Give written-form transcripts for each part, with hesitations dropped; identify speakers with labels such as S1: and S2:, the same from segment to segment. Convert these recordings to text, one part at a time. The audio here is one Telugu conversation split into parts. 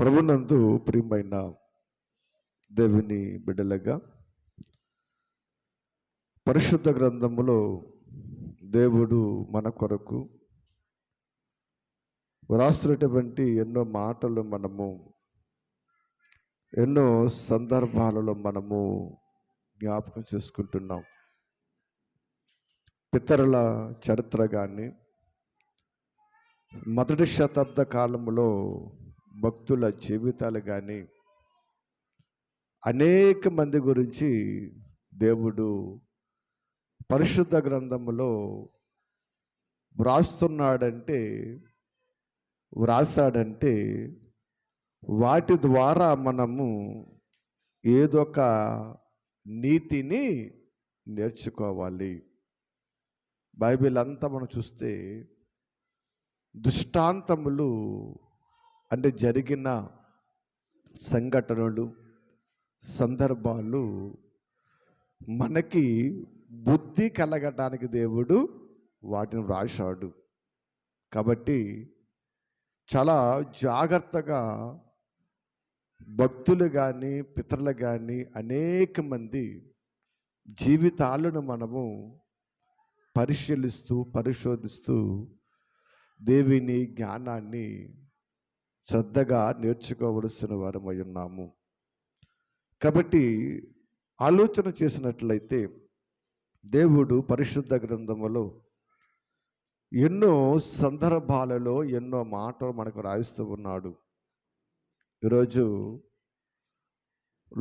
S1: ప్రభునందు ప్రియమైన దేవుని బిడ్డలుగా పరిశుద్ధ గ్రంథములో దేవుడు మన కొరకు వ్రాస్తున్నటువంటి ఎన్నో మాటలు ఎన్నో సందర్భాలలో జ్ఞాపకం చేసుకుంటున్నాం. పితరుల చరిత్ర కానీ, మొదటి శతాబ్ద కాలంలో భక్తుల జీవితాలు కానీ, అనేక మంది గురించి దేవుడు పరిశుద్ధ గ్రంథములో వ్రాసాడంటే వాటి ద్వారా మనము ఏదొక నీతిని నేర్చుకోవాలి. బైబిల్ అంతా మనం చూస్తే దృష్టాంతములు అంటే జరిగిన సంఘటనలు, సందర్భాలు మనకి బుద్ధి కలగటానికి దేవుడు వాటిని వ్రాశాడు. కాబట్టి చాలా జాగ్రత్తగా భక్తులు కానీ, పితరులు కానీ అనేక మంది జీవితాలను మనము పరిశోధిస్తూ దేవుని జ్ఞానాన్ని శ్రద్ధగా నేర్చుకోవలసిన వారమై ఉన్నాము. కాబట్టి ఆలోచన చేసినట్లయితే దేవుడు పరిశుద్ధ గ్రంథములో ఎన్నో సందర్భాలలో ఎన్నో మాటలు మనకు రాయిస్తూ ఉన్నాడు. ఈరోజు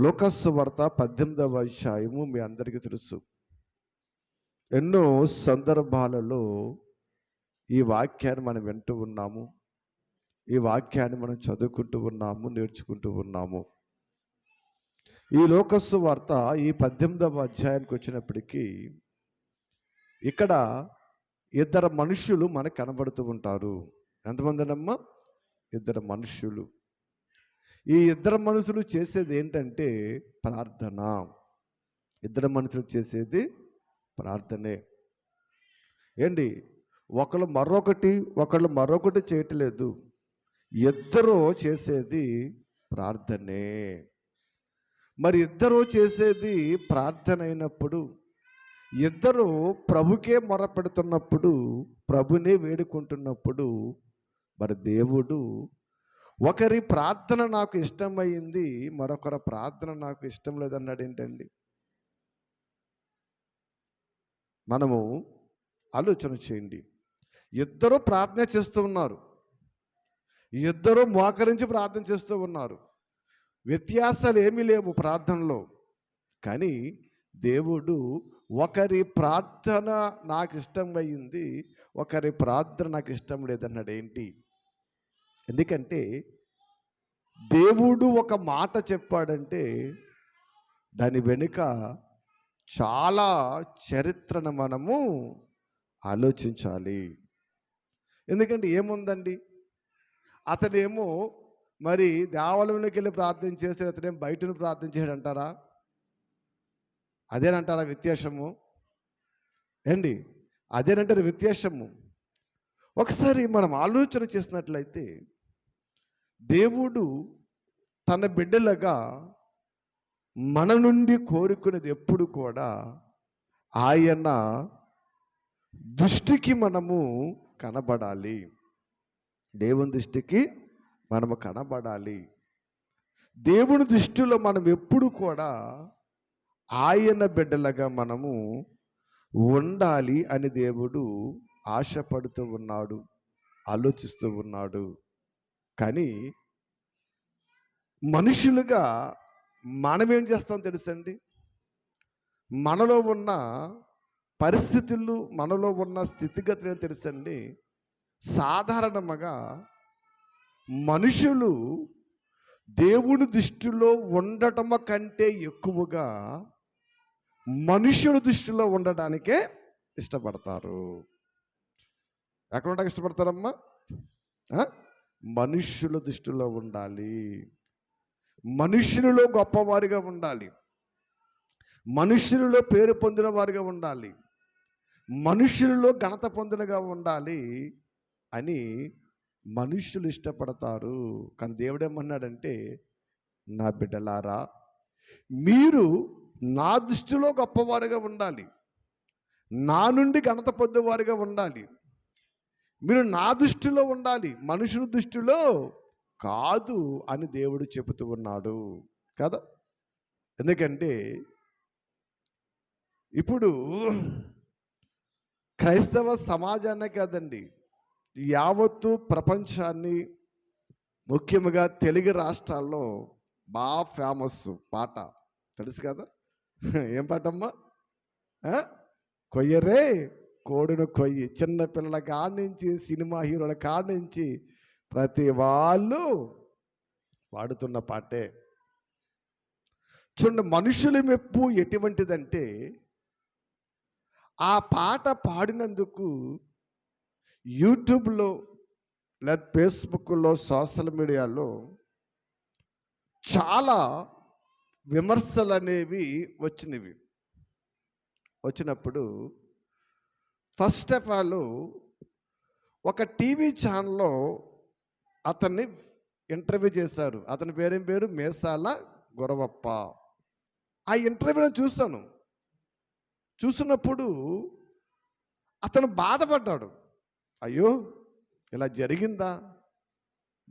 S1: లూకాసు వార్త 18వ అధ్యాయము మీ అందరికీ తెలుసు. ఎన్నో సందర్భాలలో ఈ వాక్యాన్ని మనం వింటూ ఉన్నాము, ఈ వాక్యాన్ని మనం చదువుకుంటూ ఉన్నాము, నేర్చుకుంటూ ఉన్నాము. ఈ లూకాసు వార్త ఈ 18వ అధ్యాయానికి వచ్చినప్పటికీ ఇక్కడ ఇద్దరు మనుషులు మనకు కనబడుతూ ఉంటారు. ఎంతమందినమ్మా? ఇద్దరు మనుషులు. ఈ ఇద్దరు మనుషులు చేసేది ఏంటంటే ప్రార్థన. ఇద్దరు మనుషులు చేసేది ప్రార్థనే. ఏంటి, ఒకళ్ళు మరొకటి చేయట్లేదు, ఇద్దరు చేసేది ప్రార్థనే. మరి ఇద్దరు చేసేది ప్రార్థన అయినప్పుడు, ఇద్దరు ప్రభుకే మొరపెడుతున్నప్పుడు, ప్రభునే వేడుకుంటున్నప్పుడు, మరి దేవుడు ఒకరి ప్రార్థన నాకు ఇష్టమైంది, మరొకరి ప్రార్థన నాకు ఇష్టం లేదన్నాడు. ఏంటండి? మనము ఆలోచన చేయండి. ఇద్దరు ప్రార్థన చేస్తూ ఉన్నారు, ఇద్దరు మోకరించి ప్రార్థన చేస్తూ ఉన్నారు. వ్యత్యాసాలు ఏమీ లేవు ప్రార్థనలో. కానీ దేవుడు ఒకరి ప్రార్థన నాకు ఇష్టం అయ్యింది, ఒకరి ప్రార్థన నాకు ఇష్టం లేదన్నాడు. ఏంటి? ఎందుకంటే దేవుడు ఒక మాట చెప్పాడంటే దాని వెనుక చాలా చరిత్రను మనము ఆలోచించాలి. ఎందుకంటే ఏముందండి, అతడేమో మరి దేవాలయంలోకి వెళ్ళి ప్రార్థన చేశాడు, అతడేమో బయటను ప్రార్థన చేయడు అంటారా? అదేనంటారా వ్యత్యాసము? ఏంటి, అదేనంటారు వ్యత్యాసము? ఒకసారి మనం ఆలోచన చేసినట్లయితే దేవుడు తన బిడ్డలుగా మన నుండి కోరుకునేది ఎప్పుడు కూడా ఆయన దృష్టికి మనము కనబడాలి. దేవుని దృష్టికి మనము కనబడాలి. దేవుని దృష్టిలో మనం ఎప్పుడు కూడా ఆయన బిడ్డలుగా మనము ఉండాలి అని దేవుడు ఆశపడుతూ ఉన్నాడు, ఆలోచిస్తూ ఉన్నాడు. కానీ మనుషులుగా మనమేం చేస్తాం తెలుసండి? మనలో ఉన్న పరిస్థితులు, మనలో ఉన్న స్థితిగతులు తెలుసండి. సాధారణంగా మనుషులు దేవుని దృష్టిలో ఉండటం కంటే ఎక్కువగా మనుషుల దృష్టిలో ఉండడానికే ఇష్టపడతారు. ఎక్కడ ఉండడానికి ఇష్టపడతారమ్మా? మనుష్యుల దృష్టిలో ఉండాలి, మనుషులలో గొప్పవారిగా ఉండాలి, మనుషులలో పేరు పొందిన వారిగా ఉండాలి, మనుషులలో ఘనత పొందినగా ఉండాలి అని మనుషులు ఇష్టపడతారు. కానీ దేవుడు ఏమన్నాడంటే, నా బిడ్డలారా, మీరు నా దృష్టిలో గొప్పవారుగా ఉండాలి, నా నుండి ఘనత పొందేవారుగా ఉండాలి. మీరు నా దృష్టిలో ఉండాలి, మనుషుల దృష్టిలో కాదు అని దేవుడు చెబుతూ ఉన్నాడు కదా. ఎందుకంటే ఇప్పుడు క్రైస్తవ సమాజాన్నే కాదండి, యావత్తు ప్రపంచాన్ని, ముఖ్యంగా తెలుగు రాష్ట్రాల్లో బాగా ఫేమస్ పాట తెలుసు కదా. ఏం పాటమ్మా? కొయ్యరే కోడును కొయ్యి. చిన్నపిల్లల కాడ నుంచి సినిమా హీరోల కాడ నుంచి ప్రతి వాళ్ళు పాడుతున్న పాటే. చూడండి, మనుషుల మెప్పు ఎటువంటిదంటే, ఆ పాట పాడినందుకు యూట్యూబ్లో లేదా ఫేస్బుక్లో, సోషల్ మీడియాలో చాలా విమర్శలు అనేవి వచ్చినప్పుడు ఫస్ట్ ఆఫ్ ఆల్ ఒక టీవీ ఛానల్లో అతన్ని ఇంటర్వ్యూ చేశారు. అతని పేరు మేసాల గురవప్ప. ఆ ఇంటర్వ్యూలో చూసినప్పుడు అతను బాధపడ్డాడు. అయ్యో, ఇలా జరిగిందా?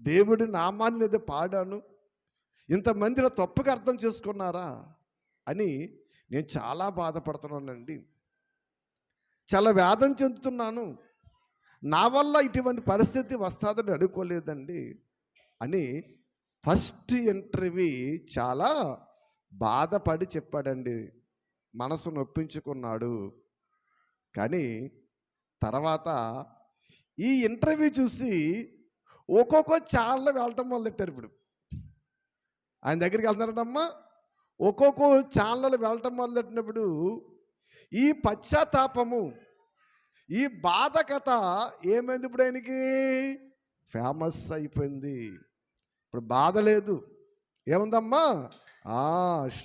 S1: దేవుడి నామాన్ని ఏదో పాడాను, ఇంతమందిలో తప్పుగా అర్థం చేసుకున్నారా అని నేను చాలా బాధపడుతున్నానండి, చాలా వేదన చెందుతున్నాను, నా వల్ల ఇటువంటి పరిస్థితి వస్తుందని అనుకోలేదండి అని ఫస్ట్ ఇంటర్వ్యూ చాలా బాధపడి చెప్పాడండి. మనసు నొప్పించుకున్నాడు. కానీ తర్వాత ఈ ఇంటర్వ్యూ చూసి ఒక్కొక్క ఛానల్ వెళ్ళటం మొదలెట్టారు. ఇప్పుడు ఆయన దగ్గరికి వెళ్తున్నారమ్మా, ఒక్కొక్క ఛానల్ వెళ్ళటం మొదలెట్టినప్పుడు ఈ పశ్చాత్తాపము, ఈ బాధ కథ ఏమైంది? ఇప్పుడు ఆయనకి ఫేమస్ అయిపోయింది. ఇప్పుడు బాధ లేదు, ఏముందమ్మా?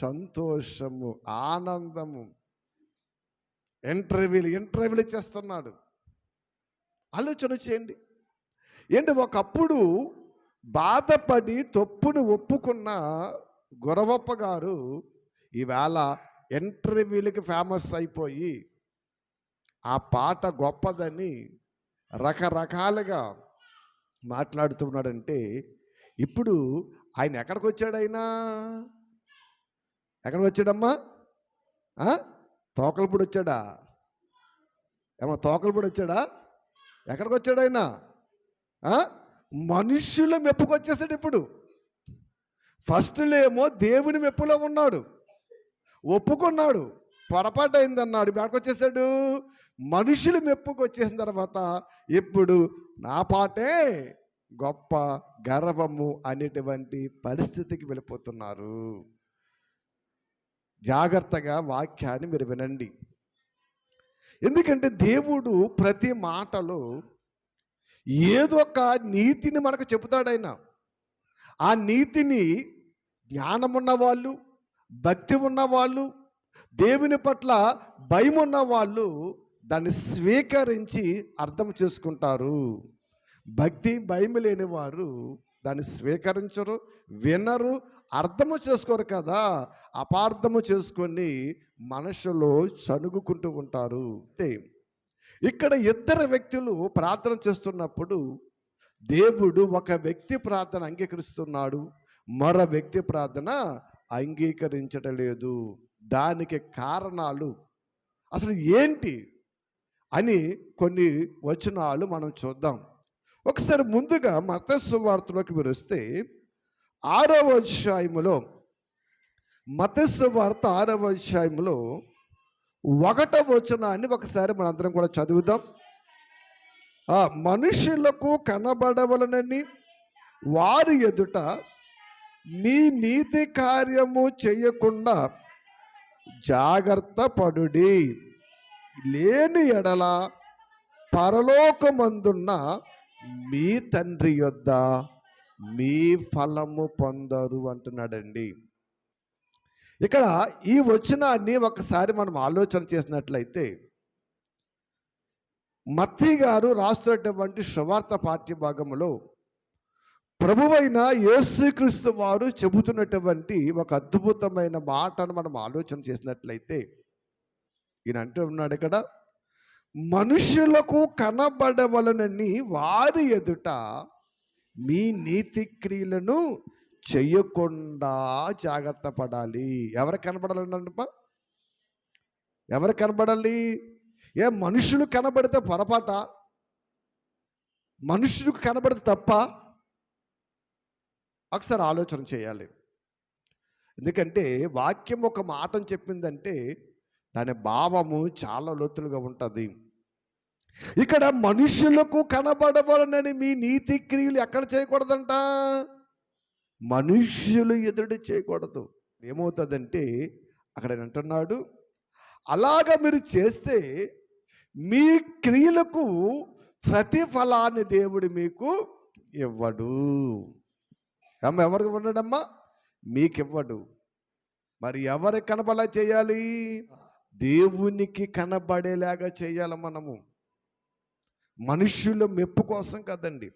S1: సంతోషము, ఆనందము. ఇంటర్వ్యూలు ఇచ్చేస్తున్నాడు. ఆలోచన చేయండి. ఏంటి, ఒకప్పుడు బాధపడి తప్పును ఒప్పుకున్న గురవప్ప గారు ఈవేళ ఇంటర్వ్యూలకి ఫేమస్ అయిపోయి ఆ పాట గొప్పదని రకరకాలుగా మాట్లాడుతున్నాడంటే, ఇప్పుడు ఆయన ఎక్కడికి వచ్చాడు? ఎక్కడికి వచ్చాడమ్మా? తోకలపూడి వచ్చాడా? తోకలపూడి వచ్చాడా? ఎక్కడికి వచ్చాడు ఆయన? మనుష్యుల మెప్పుకొచ్చేసాడు. ఇప్పుడు ఫస్ట్లో ఏమో దేవుని మెప్పులో ఉన్నాడు, ఒప్పుకున్నాడు, పొరపాటు అయిందన్నాడు. ఇప్పుడు వచ్చేసాడు మనుషుల మెప్పుకు వచ్చేసిన తర్వాత ఇప్పుడు నా పాటే గొప్ప, గర్వము అనేటువంటి పరిస్థితికి వెళ్ళిపోతున్నారు. జాగ్రత్తగా వాక్యాన్ని మీరు వినండి. ఎందుకంటే దేవుడు ప్రతి మాటలో ఏదో ఒక నీతిని మనకు చెబుతాడైనా. ఆ నీతిని జ్ఞానమున్న వాళ్ళు, భక్తి ఉన్నవాళ్ళు, దేవుని పట్ల భయం ఉన్న వాళ్ళు దాన్ని స్వీకరించి అర్థం చేసుకుంటారు. భక్తి భయం లేని వారు దాన్ని స్వీకరించరు, వినరు, అర్థము చేసుకోరు కదా. అపార్థము చేసుకొని మనసులో చనుగుకుంటూ ఉంటారు. ఇక్కడ ఇద్దరు వ్యక్తులు ప్రార్థన చేస్తున్నప్పుడు దేవుడు ఒక వ్యక్తి ప్రార్థన అంగీకరిస్తున్నాడు, మరో వ్యక్తి ప్రార్థన అంగీకరించడం లేదు. దానికి కారణాలు అసలు ఏంటి అని కొన్ని వచనాలు మనం చూద్దాం. ఒకసారి ముందుగా మత్తయి సువార్తలోకి మీరు వస్తే 6వ అధ్యాయములో, మత్తయి సువార్త 6వ అధ్యాయములో 1వ వచనాన్ని ఒకసారి మనందరం కూడా చదువుదాం. మనుషులకు కనబడవలనని వారి ఎదుట మీ నీతి కార్యము చేయకుండా జాగ్రత్త పడుడి, లేని ఎడల పరలోకమందున్న మీ తండ్రి యొద్ద మీ ఫలము పొందరు అంటున్నాడండి. ఇక్కడ ఈ వచనాన్ని ఒకసారి మనం ఆలోచన చేసినట్లయితే, మత్తయి గారు రాస్తున్నటువంటి సువార్త పాఠ్య భాగంలో ప్రభువైన యేసుక్రీస్తు వారు చెబుతున్నటువంటి ఒక అద్భుతమైన మాటను మనం ఆలోచన చేసినట్లయితే ఈయన అంటూ ఉన్నాడు ఇక్కడ, మనుషులకు కనబడవలనని వారి ఎదుట మీ నీతి క్రియలను చెయ్యకుండా జాగ్రత్త పడాలి. ఎవరు కనబడాలంటప్ప? ఎవరు కనబడాలి? మనుషులు కనబడితే పొరపాట? మనుషులకు కనబడితే తప్ప? ఒకసారి ఆలోచన చేయాలి. ఎందుకంటే వాక్యం ఒక మాటను చెప్పిందంటే దాని భావము చాలా లోతులుగా ఉంటుంది. ఇక్కడ మనుషులకు కనబడవలనని మీ నీతి క్రియలు ఎక్కడ చేయకూడదంట? మనుష్యులు ఎదురు చేయకూడదు. ఏమవుతుందంటే అక్కడ అంటున్నాడు, అలాగ మీరు చేస్తే మీ క్రియలకు ప్రతిఫలాన్ని దేవుడు మీకు ఇవ్వడు. ఎవరికి ఇవ్వడమ్మా? మీకు ఇవ్వడు. మరి ఎవరికి కనబడేలా చేయాలి? దేవునికి కనబడేలాగా చేయాలి. మనము మనుష్యుల మెప్పు కోసం కదండి.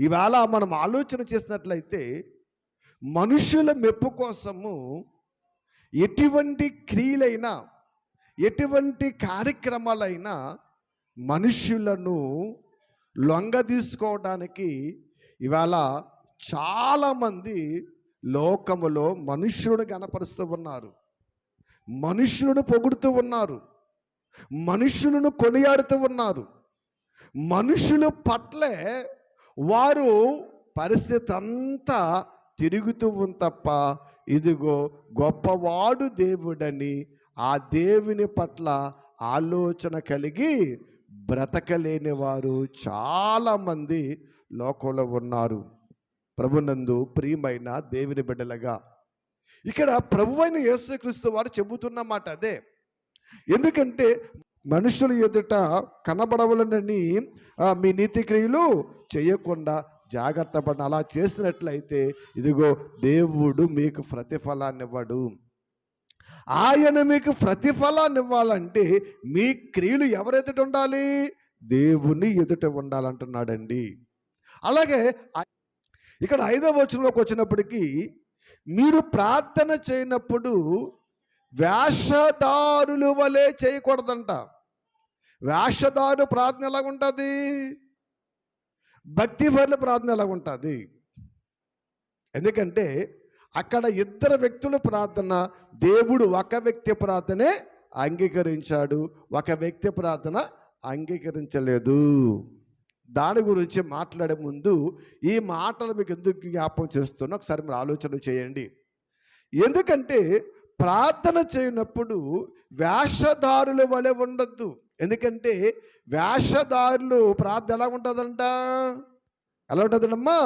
S1: ఇవాళ మనం ఆలోచన చేసినట్లయితే మనుషుల మెప్పు కోసము ఎటువంటి క్రియలైనా ఎటువంటి కార్యక్రమాలైనా మనుష్యులను లొంగ తీసుకోవడానికి ఇవాళ చాలామంది లోకములో మనుష్యులను గణపరుస్తూ ఉన్నారు, మనుష్యులను పొగుడుతూ ఉన్నారు, మనుష్యులను కొనియాడుతూ ఉన్నారు. మనుషుల పట్లే వారు పరిస్థితి అంతా తిరుగుతూ తప్ప ఇదిగో గొప్పవాడు దేవుడని ఆ దేవుని పట్ల ఆలోచన కలిగి బ్రతకలేని వారు చాలామంది లోకంలో ఉన్నారు. ప్రభునందు ప్రియమైన దేవుని బిడ్డలుగా ఇక్కడ ప్రభువైన యేసుక్రీస్తు వారు చెబుతున్న మాట అదే. ఎందుకంటే మనుషుల ఎదుట కనబడవలనని మీ నీతి క్రియలు చేయకుండా జాగ్రత్త పడిన. అలా చేసినట్లయితే ఇదిగో దేవుడు మీకు ప్రతిఫలాన్ని ఇవ్వడు. ఆయన మీకు ప్రతిఫలాన్ని ఇవ్వాలంటే మీ క్రియలు ఎవరు ఎదుట ఉండాలి? దేవుని ఎదుట ఉండాలంటున్నాడండి. అలాగే ఇక్కడ 5వ వచనంలోకి వచ్చినప్పటికీ, మీరు ప్రార్థన చేయనప్పుడు వేషధారుల వలె చేయకూడదంట. వేషధారు ప్రార్థన ఎలాగుంటుంది? భక్తిపరుల ప్రార్థన ఎలాగుంటుంది? ఎందుకంటే అక్కడ ఇద్దరు వ్యక్తుల ప్రార్థన, దేవుడు ఒక వ్యక్తి ప్రార్థనే అంగీకరించాడు, ఒక వ్యక్తి ప్రార్థన అంగీకరించలేదు. దాని గురించి మాట్లాడే ముందు ఈ మాటలు మీకు ఎందుకు జ్ఞాపకం చేస్తున్నా ఒకసారి మీరు ఆలోచన చేయండి. ఎందుకంటే ప్రార్థన చేయనప్పుడు వేషధారుల వలె ఉండద్దు. ఎందుకంటే వేషధారులు ప్రార్థన ఎలా ఉంటుందంట? ఎలా ఉంటుందమ్మా?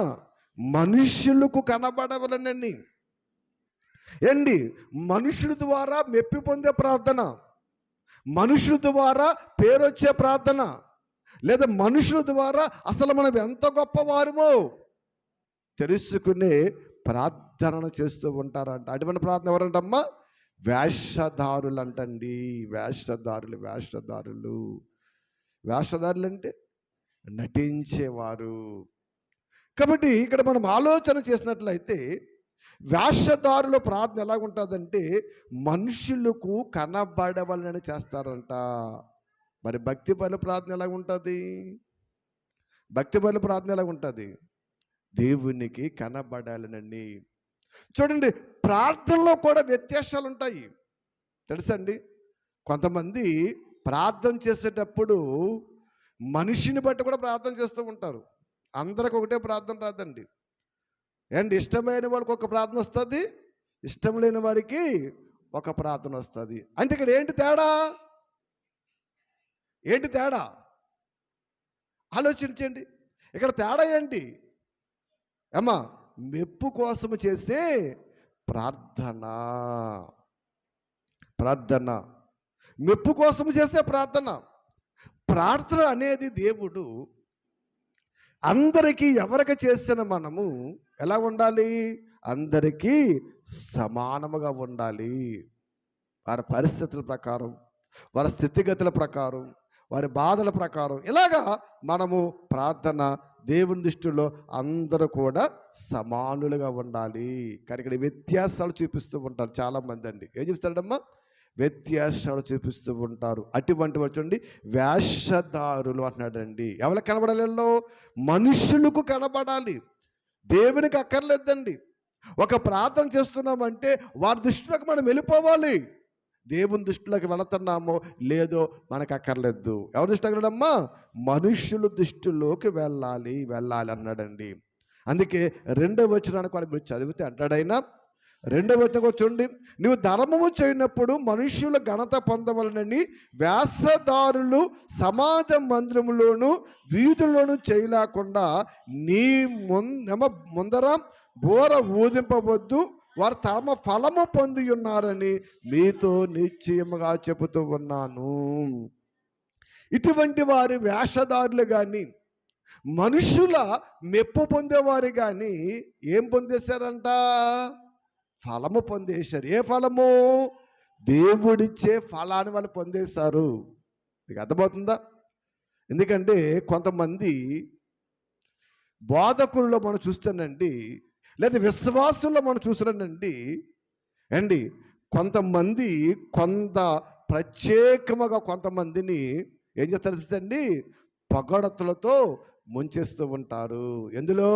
S1: మనుష్యులకు కనబడవలనని ఏంటి? మనుషుల ద్వారా మెప్పి పొందే ప్రార్థన, మనుషుల ద్వారా పేరు వచ్చే ప్రార్థన, లేదా మనుషుల ద్వారా అసలు మనం ఎంత గొప్పవారమో తెలుసుకునే ప్రార్థనను చేస్తూ ఉంటారంట. అటువంటి ప్రార్థన ఎవరంటమ్మా? వేషధారులు అంటండి. వేషధారులు వేషధారులు వేషధారులు అంటే నటించేవారు. కాబట్టి ఇక్కడ మనం ఆలోచన చేసినట్లయితే వేషధారుల ప్రార్థన ఎలాగుంటుందంటే మనుషులకు కనబడవలని చేస్తారంట. మరి భక్తి పరుల ప్రార్థన ఎలాగుంటుంది? భక్తి పరుల ప్రార్థన ఎలాగుంటుంది? దేవునికి కనబడాలనండి. చూడండి, ప్రార్థనలో కూడా వ్యత్యాసాలు ఉంటాయి తెలుసండి. కొంతమంది ప్రార్థన చేసేటప్పుడు మనిషిని బట్టి కూడా ప్రార్థన చేస్తూ ఉంటారు. అందరికి ఒకటే ప్రార్థన రాదండి. అండ్ ఇష్టమైన వాళ్ళకి ఒక ప్రార్థన వస్తుంది, ఇష్టం లేని వారికి ఒక ప్రార్థన వస్తుంది. అంటే ఇక్కడ ఏంటి తేడా? ఏంటి తేడా? ఆలోచించండి. ఇక్కడ తేడా ఏంటి అమ్మా? మెప్పు కోసము చేసే ప్రార్థన, ప్రార్థన మెప్పు కోసము చేసే ప్రార్థన. ప్రార్థన అనేది దేవుడు అందరికీ ఎవరికి చేసిన మనము ఎలా ఉండాలి? అందరికీ సమానముగా ఉండాలి. వారి పరిస్థితుల ప్రకారం, వారి స్థితిగతుల ప్రకారం, వారి బాధల ప్రకారం ఇలాగా మనము ప్రార్థన దేవుని దృష్టిలో అందరూ కూడా సమానులుగా ఉండాలి. కానీ ఇక్కడ వ్యత్యాసాలు చూపిస్తూ ఉంటారు చాలామంది అండి. ఏం చెప్తాడమ్మా? వ్యత్యాసాలు చూపిస్తూ ఉంటారు. అటువంటి చూడండి వేషధారులు అంటున్నాడండి. ఎవరికి కనబడాలి? మనుషులకు కనబడాలి, దేవునికి అక్కర్లేదండి. ఒక ప్రార్థన చేస్తున్నామంటే వారి దృష్టిలోకి మనం వెళ్ళిపోవాలి. దేవుని దృష్టిలోకి వెళుతున్నామో లేదో మనకు అక్కర్లేదు. ఎవరి దృష్టిలోకి వెళ్ళడమ్మా? మనుషుల దృష్టిలోకి వెళ్ళాలి అన్నాడండి. అందుకే 2వ వచనానికి కూడా మీరు చదివితే అంటాడైనా, 2వ వచనం కూడా చూడండి, నువ్వు ధర్మము చేయనప్పుడు మనుష్యుల ఘనత పొందవలనని వేషధారులు సమాజ మందిరములోను వీధుల్లోనూ చేయలేకుండా నీ ముందర బోర ఊదింపవద్దు, వారు తమ ఫలము పొంది ఉన్నారని మీతో నిశ్చయముగా చెబుతూ ఉన్నాను. ఇటువంటి వారి వేషధారులు కానీ మనుషుల మెప్పు పొందేవారు కానీ ఏం పొందేశారంట? ఫలము పొందేశారు. ఏ ఫలము? దేవుడిచ్చే ఫలాన్ని వాళ్ళు పొందేశారు. మీకు అర్థమవుతుందా? ఎందుకంటే కొంతమంది బోధకుల్లో మనం చూస్తానండి, లేదా విశ్వాసుల్లో మనం చూస్తున్నానండి అండి, కొంతమంది ప్రత్యేకముగా కొంతమందిని ఏం చేస్తారండి? పొగడతలతో ముంచేస్తూ ఉంటారు. ఎందులో?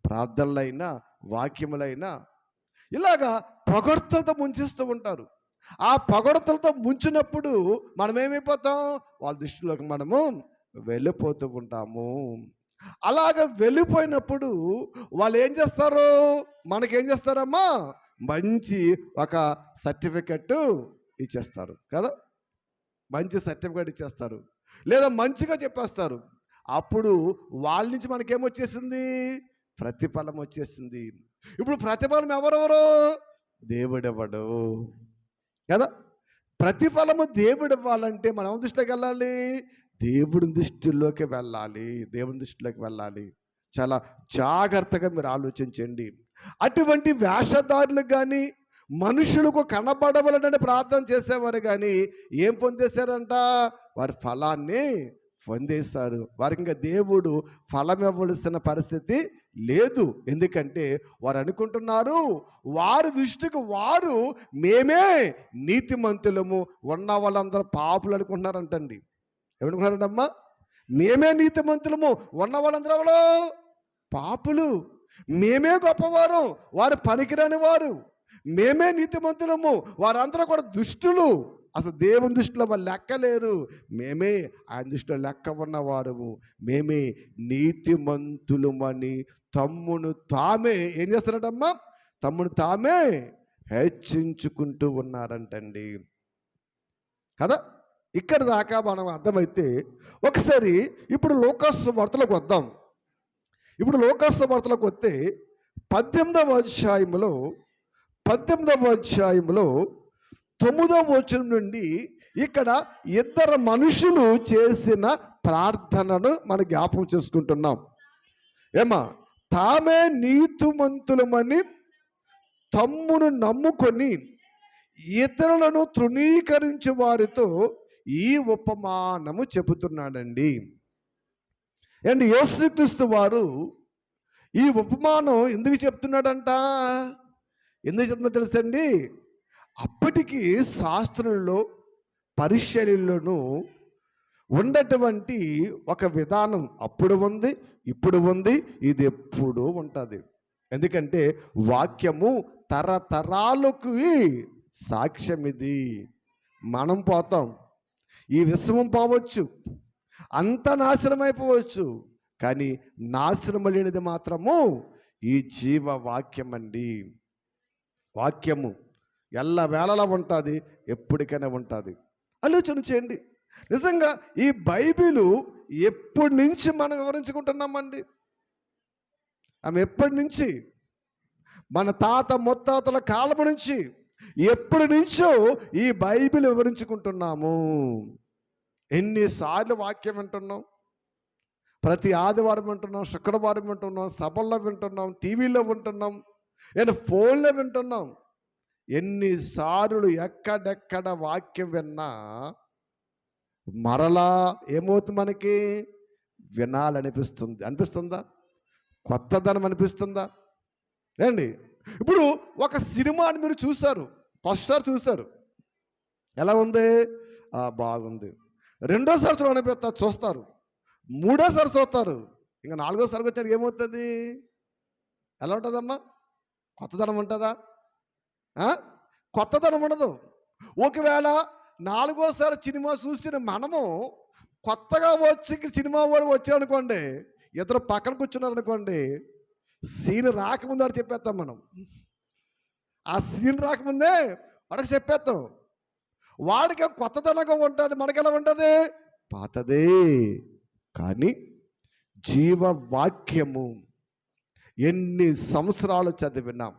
S1: ప్రార్థనలైనా వాక్యములైనా ఇలాగా పొగడ్తలతో ముంచేస్తూ ఉంటారు. ఆ పొగడ్తలతో ముంచినప్పుడు మనం ఏమైపోతాం? వాళ్ళ దృష్టిలోకి మనము వెళ్ళిపోతూ ఉంటాము. అలాగ వెళ్ళిపోయినప్పుడు వాళ్ళు ఏం చేస్తారు? మనకేం చేస్తారమ్మా? మంచి ఒక సర్టిఫికెట్ ఇచ్చేస్తారు కదా, మంచి సర్టిఫికెట్ ఇచ్చేస్తారు, లేదా మంచిగా చెప్పేస్తారు. అప్పుడు వాళ్ళ నుంచి మనకేమొచ్చేసింది? ప్రతిఫలం వచ్చేసింది. ఇప్పుడు ప్రతిఫలం ఎవరెవరు? దేవుడెవడు కదా. ప్రతిఫలము దేవుడు ఇవ్వాలంటే మనం ఎవరి దృష్టిలోకి వెళ్ళాలి? దేవుడి దృష్టిలోకి వెళ్ళాలి. దేవుని దృష్టిలోకి వెళ్ళాలి. చాలా జాగ్రత్తగా మీరు ఆలోచించండి. అటువంటి వేషధారులు కానీ మనుషులకు కనబడవలనని ప్రార్థన చేసేవారు కానీ ఏం పొందేశారంట? వారి ఫలాన్ని పొందేశారు. వారికి ఇంకా దేవుడు ఫలం ఇవ్వవలసిన పరిస్థితి లేదు. ఎందుకంటే వారు అనుకుంటున్నారు, వారి దృష్టికి వారు మేమే నీతిమంతులము, ఉన్న వాళ్ళందరూ పాపులు అనుకుంటున్నారంటండి. ఏమనుకున్నారంటమ్మా? మేమే నీతిమంతులము, ఉన్న వాళ్ళందరూ ఎవరు? పాపులు. మేమే గొప్పవారు, వారు పనికిరాని వారు. మేమే నీతిమంతులము, వారందరూ కూడా దుష్టులు. అసలు దేవుని దృష్టిలో వాళ్ళు లెక్కలేరు. మేమే ఆయన దృష్టిలో లెక్క ఉన్నవారు, మేమే నీతిమంతులమని తమ్మును తామే ఏం చేస్తున్నారమ్మా? తమ్మును తామే హెచ్చించుకుంటూ ఉన్నారంటండి కదా. ఇక్కడ దాకా మనం అర్థమైతే ఒకసారి ఇప్పుడు లూకాసు వార్తలకు వద్దాం. ఇప్పుడు లూకాసు వార్తలకు వస్తే 18వ అధ్యాయంలో 9వ వచనం నుండి ఇక్కడ ఇద్దరు మనుషులు చేసిన ప్రార్థనను మనం జ్ఞాపకం చేసుకుంటున్నాం. ఏమా? తామే నీతిమంతులమని తమ్మును నమ్ముకొని ఇతరులను తృణీకరించే వారితో ఈ ఉపమానము చెబుతున్నాడండి. అండ్ యేసుక్రీస్తు వారు ఈ ఉపమానం ఎందుకు చెప్తున్నాడంట? ఎందుకు చెప్తున్నా తెలుసండి? అప్పటికి శాస్త్రుల్లో పరిచర్యల్లోనూ ఉన్నటువంటి ఒక విధానం అప్పుడు ఉంది, ఇప్పుడు ఉంది, ఇది ఎప్పుడూ ఉంటుంది. ఎందుకంటే వాక్యము తరతరాలకు సాక్ష్యం. ఇది మనం పోతాం, ఈ విశ్వం పోవచ్చు, అంత నాశనం అయిపోవచ్చు, కానీ నాశనం లేనిది మాత్రము ఈ జీవ వాక్యం అండి. వాక్యము ఎల్ల వేళలా ఉంటుంది, ఎప్పటికైనా ఉంటుంది. ఆలోచన చేయండి. నిజంగా ఈ బైబిలు ఎప్పటి నుంచి మనం వివరించుకుంటున్నామండి? ఆమె ఎప్పటి నుంచి? మన తాత ముత్తాతల కాలం నుంచి ఎప్పటి నుంచో ఈ బైబిల్ వివరించుకుంటున్నాము. ఎన్నిసార్లు వాక్యం వింటున్నాం? ప్రతి ఆదివారం వింటున్నాం, శుక్రవారం వింటున్నాం, సభల్లో వింటున్నాం, టీవీలో వింటున్నాం, నేను ఫోన్లో వింటున్నాం. ఎన్నిసార్లు ఎక్కడెక్కడ వాక్యం విన్నా మరలా ఏమవుతుంది మనకి? వినాలనిపిస్తుంది. అనిపిస్తుందా? కొత్తదనం అనిపిస్తుందా? ఏండి ఇప్పుడు ఒక సినిమాని మీరు చూశారు, ఫస్ట్ సారి చూశారు, ఎలా ఉంది? బాగుంది. రెండోసారి చూస్తారు, మూడోసారి చూస్తారు, ఇంకా నాలుగోసారికి వచ్చాడు ఏమవుతుంది? ఎలా ఉంటుందమ్మా? కొత్తదనం ఉంటుందా? కొత్తదనం ఉండదు. ఒకవేళ నాలుగోసారి సినిమా చూసిన మనము కొత్తగా వచ్చి సినిమా వాడు వచ్చాడనుకోండి, ఇద్దరు పక్కన కూర్చున్నారనుకోండి, సీన్ రాకముందు వాడు చెప్పేస్తాం మనం. ఆ సీన్ రాకముందే వాడికి చెప్పేస్తాం. వాడికి కొత్తదనంగా ఉంటుంది, మనకి ఎలా ఉంటుంది? పాతదే. కానీ జీవవాక్యము ఎన్ని సంవత్సరాలు చదివినాం,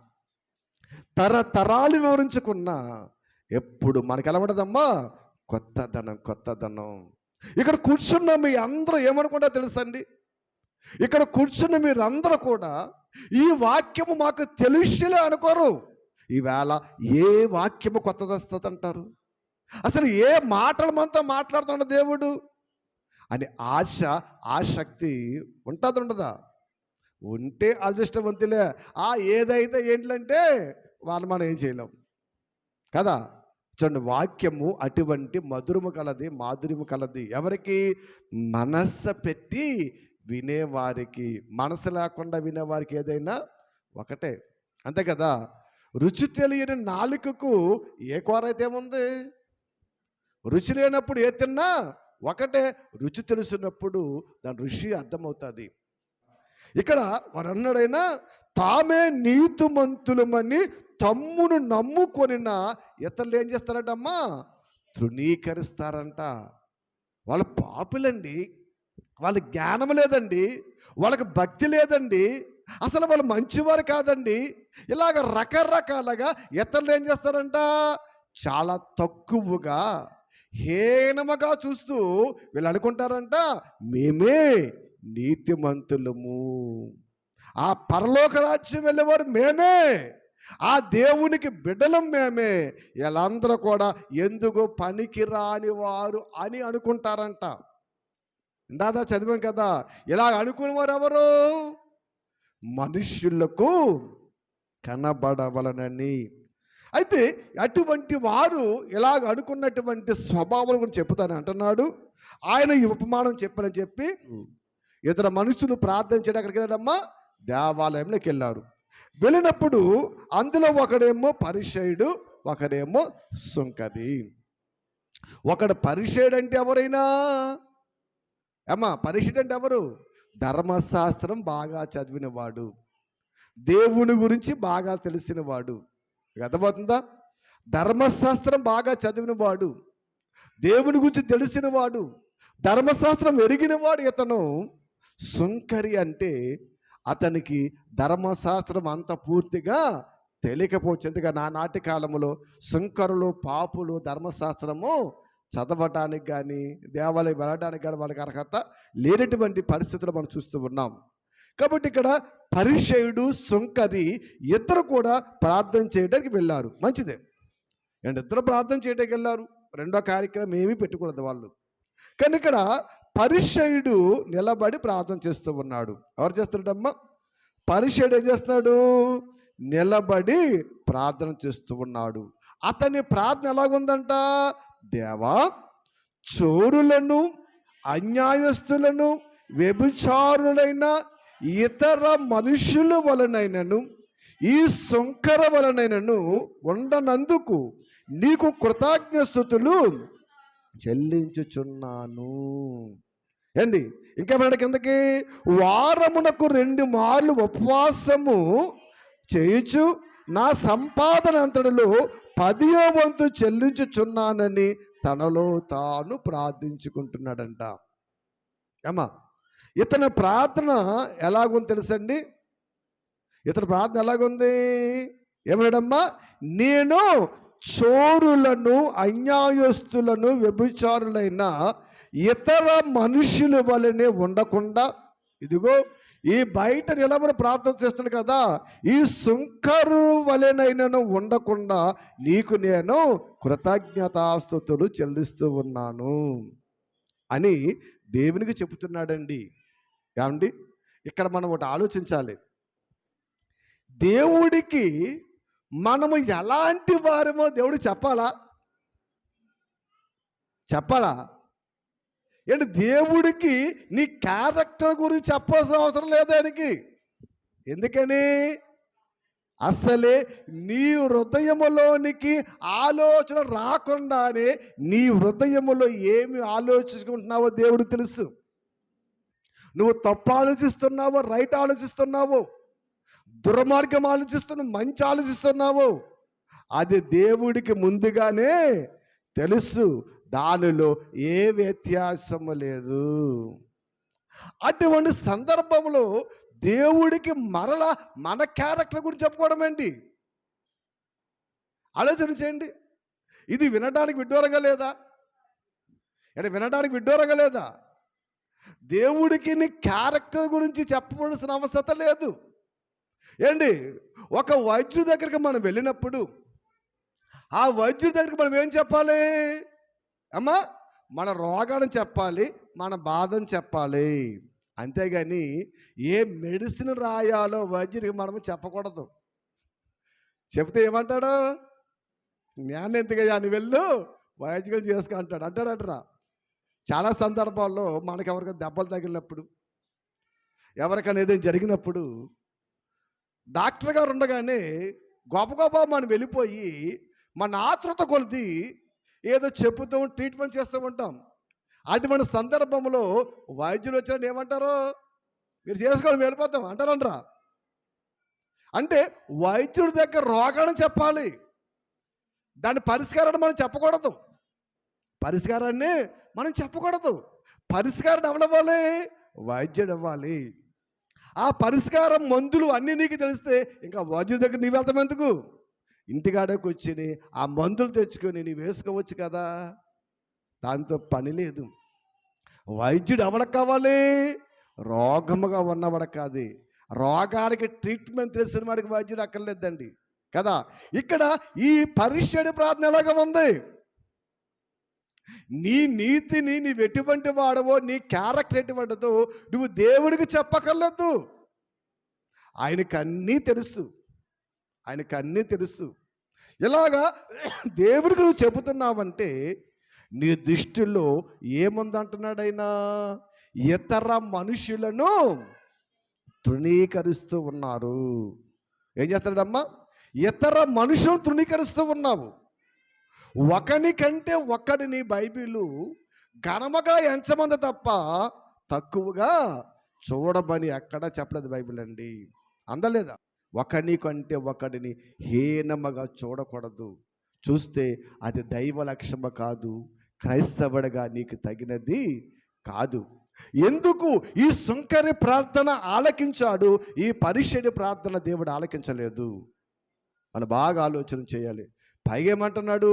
S1: తరతరాలు వివరించుకున్నా ఎప్పుడు మనకి ఎలా ఉండదమ్మా? కొత్తదనం. ఇక్కడ కూర్చున్న మీ అందరూ ఏమనుకుంటా తెలుసండి? ఇక్కడ కూర్చున్న మీరందరూ కూడా ఈ వాక్యము మాకు తెలిసిలే అనుకోరు. ఈవేళ ఏ వాక్యము కొత్తది వస్తుంది అంటారు? అసలు ఏ మాటలు మనతో మాట్లాడుతున్న దేవుడు అని ఆసక్తి ఉంటుంది, ఉండదా? ఉంటే అదృష్టవంతులే. ఏదైతే ఏంటంటే వాళ్ళు మనం ఏం చేయలేం కదా. చూడండి, వాక్యము అటువంటి మధురము కలది, మాధుర్యము కలది. ఎవరికి? మనస్సు పెట్టి వినేవారికి. మనసు లేకుండా వినేవారికి ఏదైనా ఒకటే, అంతే కదా. రుచి తెలియని నాలుకకు ఏ కూర అయితే ఏముంది? రుచి లేనప్పుడు ఏ తిన్నా ఒకటే, రుచి తెలుసున్నప్పుడు దాని రుచి అర్థమవుతుంది. ఇక్కడ వారు అన్నాడైనా తామే నీతిమంతులమని తమ్మును నమ్ముకొనిన ఇతరులు ఏం చేస్తారంటమ్మా? తృణీకరిస్తారంట. వాళ్ళ పాపులండి, వాళ్ళ జ్ఞానం లేదండి, వాళ్ళకి భక్తి లేదండి, అసలు వాళ్ళు మంచివారు కాదండి. ఇలాగ రకరకాలుగా ఇతరులు ఏం చేస్తారంట? చాలా తక్కువగా, హీనముగా చూస్తూ వీళ్ళు అనుకుంటారంట మేమే నీతిమంతులము, ఆ పరలోక రాజ్యం వెళ్ళేవారు మేమే, ఆ దేవునికి బిడ్డలం మేమే, వీళ్ళందరూ కూడా ఎందుకు పనికి రాని వారు అని అనుకుంటారంట. ఇందాక చదివాం కదా, ఇలా అనుకునేవారు ఎవరు? మనుష్యులకు కనబడవలనని. అయితే అటువంటి వారు ఇలాగ అనుకున్నటువంటి స్వభావం గురించి చెప్తాను అంటున్నాడు. ఆయన ఈ ఉపమానం చెప్పని చెప్పి ఇతర మనుషులు ప్రార్థన చేయడం అక్కడికి వెళ్ళారమ్మా, దేవాలయంలోకి వెళ్ళారు. వెళ్ళినప్పుడు అందులో ఒకడేమో పరిసయ్యుడు, ఒకడేమో సుంకరి. ఒకడు పరిసయ్యుడు అంటే ఎవరైనా అమ్మా, పరిసయ్యుడు అంటే ఎవరు? ధర్మశాస్త్రం బాగా చదివినవాడు, దేవుని గురించి బాగా తెలిసినవాడు. అర్థమవుతుందా? ధర్మశాస్త్రం బాగా చదివినవాడు, దేవుని గురించి తెలిసినవాడు, ధర్మశాస్త్రం ఎరిగినవాడు ఇతను. సుంకరి అంటే అతనికి ధర్మశాస్త్రం అంత పూర్తిగా తెలియకపోవచ్చు. ఎందుకంటే నాటి కాలంలో సుంకరులు, పాపులు ధర్మశాస్త్రము చదవటానికి కానీ దేవాలయం వెళ్ళడానికి కానీ వాళ్ళకి అర్హత లేనటువంటి పరిస్థితులు మనం చూస్తూ ఉన్నాం. కాబట్టి ఇక్కడ పరిసయ్యుడు, సుంకరి ఇద్దరు కూడా ప్రార్థన చేయడానికి వెళ్ళారు. మంచిదే అండ్, ఇద్దరు ప్రార్థన చేయడానికి వెళ్ళారు. రెండో కార్యక్రమం ఏమీ పెట్టుకోలేదు వాళ్ళు. కానీ ఇక్కడ పరిసయ్యుడు నిలబడి ప్రార్థన చేస్తూ ఉన్నాడు. ఎవరు చేస్తున్నాడమ్మా? పరిసయ్యుడు ఏం చేస్తున్నాడు? నిలబడి ప్రార్థన చేస్తూ ఉన్నాడు. అతని ప్రార్థన ఎలాగుందంట? దేవా, చోరులను, అన్యాయస్తులను, వ్యభిచారులైన ఇతర మనుషుల వలనైనను ఈ సుంకర వలనైనను ఉండనందుకు నీకు కృతజ్ఞస్తుతులు చెల్లించుచున్నాను. ఏంటి ఇంకేమన్నాడు కిందకి? వారమునకు 2 మార్లు ఉపవాసము చేయుచు నా సంపాదన అంతటిలో 10వ వంతు చెల్లించుచున్నానని తనలో తాను ప్రార్థించుకుంటున్నాడంట. అమ్మా, ఇతని ప్రార్థన ఎలాగుంది తెలుసండి? ఇతని ప్రార్థన ఎలాగుంది? ఏమన్నాడమ్మా? నేను చోరులను, అన్యాయస్తులను, వ్యభిచారులైన ఇతర మనుషుల వలనే ఉండకుండా, ఇదిగో ఈ బయట నిలబడి ప్రార్థన చేస్తున్నాడు కదా, ఈ సుంకరు వలెనైనను ఉండకుండా నీకు నేను కృతజ్ఞతాస్తుతులు చెల్లిస్తూ ఉన్నాను. అని దేవునికి చెబుతున్నాడండి. ఏమండి, ఇక్కడ మనం ఒకటి ఆలోచించాలి. దేవుడికి మనము ఎలాంటి వారమో దేవుడు చెప్పాలా? చెప్పాలా? ఏంటి, దేవుడికి నీ క్యారెక్టర్ గురించి చెప్పాల్సిన అవసరం లేదు ఆయనకి. ఎందుకని? అసలే నీ హృదయములోనికి ఆలోచన రాకుండానే నీ హృదయములో ఏమి ఆలోచించుకుంటున్నావో దేవుడు తెలుసు. నువ్వు తప్పు ఆలోచిస్తున్నావో, రైట్ ఆలోచిస్తున్నావో, దుర్మార్గం ఆలోచిస్తున్నావు, మంచి ఆలోచిస్తున్నావో, అది దేవుడికి ముందుగానే తెలుసు. దానిలో ఏ వ్యత్యాసము లేదు. అటువంటి సందర్భంలో దేవుడికి మరలా మన క్యారెక్టర్ గురించి చెప్పుకోవడం ఏంటి? ఆలోచన చేయండి. ఇది వినడానికి విడ్డూరంగా లేదా? అంటే వినడానికి విడ్డూరంగా లేదా? దేవుడికి నీ క్యారెక్టర్ గురించి చెప్పవలసిన అవసరం లేదు. ఏంటి, ఒక వైద్యుడి దగ్గరికి మనం వెళ్ళినప్పుడు ఆ వైద్యుడి దగ్గరికి మనం ఏం చెప్పాలి? అమ్మా, మన రోగాన్ని చెప్పాలి, మన బాధను చెప్పాలి. అంతేగాని ఏ మెడిసిన్ రాయాలో వైద్యుడికి మనము చెప్పకూడదు. చెప్తే ఏమంటాడు? జ్ఞానం ఎందుకయ్యా, అని వెళ్ళు వైద్యం చేసుకు అంటాడంటరా. చాలా సందర్భాల్లో మనకు ఎవరికైనా దెబ్బలు తగిలినప్పుడు, ఎవరికైనా ఏదైనా జరిగినప్పుడు డాక్టర్ గారు ఉండగానే గొప్ప మనం వెళ్ళిపోయి మన ఆతృత కొలిది ఏదో చెప్పుతూ ట్రీట్మెంట్ చేస్తూ ఉంటాం. అటువంటి సందర్భంలో వైద్యులు వచ్చినట్టు ఏమంటారు? మీరు చేసుకోవాలి, వెళ్ళిపోతాం అంటారంటరా. అంటే వైద్యుడి దగ్గర రోగాన్ని చెప్పాలి, దాని పరిష్కారాన్ని మనం చెప్పకూడదు. పరిష్కారాన్ని మనం చెప్పకూడదు. పరిష్కారం ఎవరివ్వాలి? వైద్యుడు ఇవ్వాలి. ఆ పరిష్కారం మందులు అన్నీ నీకు తెలిస్తే ఇంకా వైద్యుడి దగ్గర నీ వెళ్తాం ఎందుకు? ఇంటికాడకు వచ్చి ఆ మందులు తెచ్చుకొని నీ వేసుకోవచ్చు కదా, దాంతో పని లేదు. వైద్యుడు ఎవరికి కావాలి? రోగముగా ఉన్నవాడు కాదు, రోగానికి ట్రీట్మెంట్ తెలిసిన వాడికి వైద్యుడు అక్కర్లేదండి కదా. ఇక్కడ ఈ పరిచర్య ప్రార్థన ఎలాగా ఉంది? నీ నీతిని, నీవు ఎటువంటి వాడవో, నీ క్యారెక్టర్ ఎటువంటిదో నువ్వు దేవుడికి చెప్పక్కర్లేదు. ఆయనకు అన్నీ తెలుసు, ఆయనకు అన్నీ తెలుసు. ఇలాగా దేవుడికి నువ్వు చెబుతున్నావంటే నీ దృష్టిలో ఏముందంటున్నాడు ఆయన? ఇతర మనుషులను తృణీకరిస్తూ ఉన్నారు. ఏం చేస్తాడమ్మా? ఇతర మనుషులు తృణీకరిస్తూ ఉన్నావు. ఒకని కంటే ఒకడిని బైబిలు ఘనముగా ఎంచమంది తప్ప తక్కువగా చూడమని ఎక్కడా చెప్పలేదు బైబిల్ అండి. అందలేదా? ఒకని కంటే ఒకడిని హీనముగా చూడకూడదు. చూస్తే అది దైవ లక్ష్యము కాదు, క్రైస్తవుడిగా నీకు తగినది కాదు. ఎందుకు ఈ సుంకరి ప్రార్థన ఆలకించాడు, ఈ పరిచర్య ప్రార్థన దేవుడు ఆలకించలేదు? మనం బాగా ఆలోచన చేయాలి. పైగా ఏమంటున్నాడు?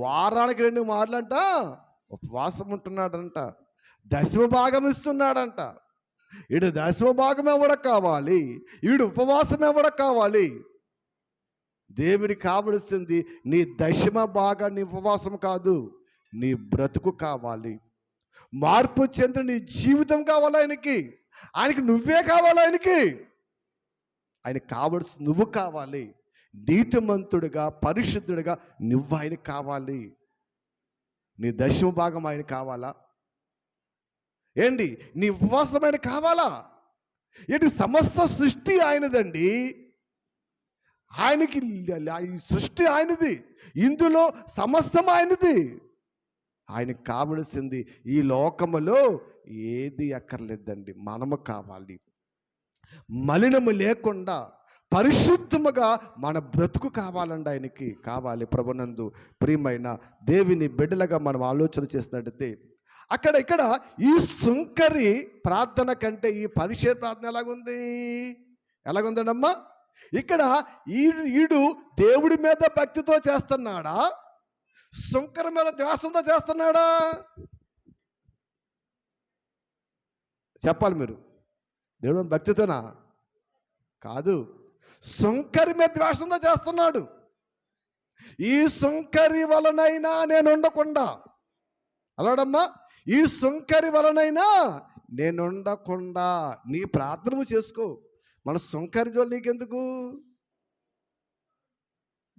S1: వారానికి 2 మార్లంట ఉపవాసం ఉంటున్నాడంట, దశమ భాగం ఇస్తున్నాడంట. వీడు దశమ భాగం ఎవడకు కావాలి? వీడు ఉపవాసం ఎవడకు కావాలి? దేవుడికి కావలసింది నీ దశమ భాగాన్ని ఉపవాసం కాదు, నీ బ్రతుకు కావాలి. మార్పు చెందిన నీ జీవితం కావాలి ఆయనకి. ఆయనకి నువ్వే కావాలి. ఆయనకి కావలసి నువ్వు కావాలి. నీతిమంతుడిగా, పరిశుద్ధుడిగా నువ్వు ఆయనకి కావాలి. నీ దశమ భాగం ఆయన కావాలా? ఏంటి, నీ ఉపవాసం ఆయన కావాలా? ఏంటి, సమస్త సృష్టి ఆయనదండి. ఆయనకి ఈ సృష్టి ఆయనది, ఇందులో సమస్తం ఆయనది. ఆయనకు కావలసింది ఈ లోకములో ఏది అక్కర్లేదండి, మనము కావాలి. మలినము లేకుండా పరిశుద్ధముగా మన బ్రతుకు కావాలండి, ఆయనకి కావాలి. ప్రభునందు ప్రియమైన దేవుని బిడ్డలుగా మనం ఆలోచన చేసినట్టయితే ఇక్కడ ఈ సుంకరి ప్రార్థన కంటే ఈ పరిచర్య ప్రార్థన ఎలాగుందండమ్మా? ఇక్కడ ఈడు దేవుడి మీద భక్తితో చేస్తున్నాడా, సుంకరి మీద ద్వేషంతో చేస్తున్నాడా? చెప్పాలి మీరు. దేవుడి మీద భక్తితోనా? కాదు, సుంకరి మీద ద్వేషంతో చేస్తున్నాడు. ఈ సుంకరి వలనైనా నేను ఉండకుండా, అలాడమ్మా, ఈ సుంకరి వలనైనా నేనుండకుండా నీ ప్రార్థన చేసుకో. మన సుంకరి జోలు నీకెందుకు?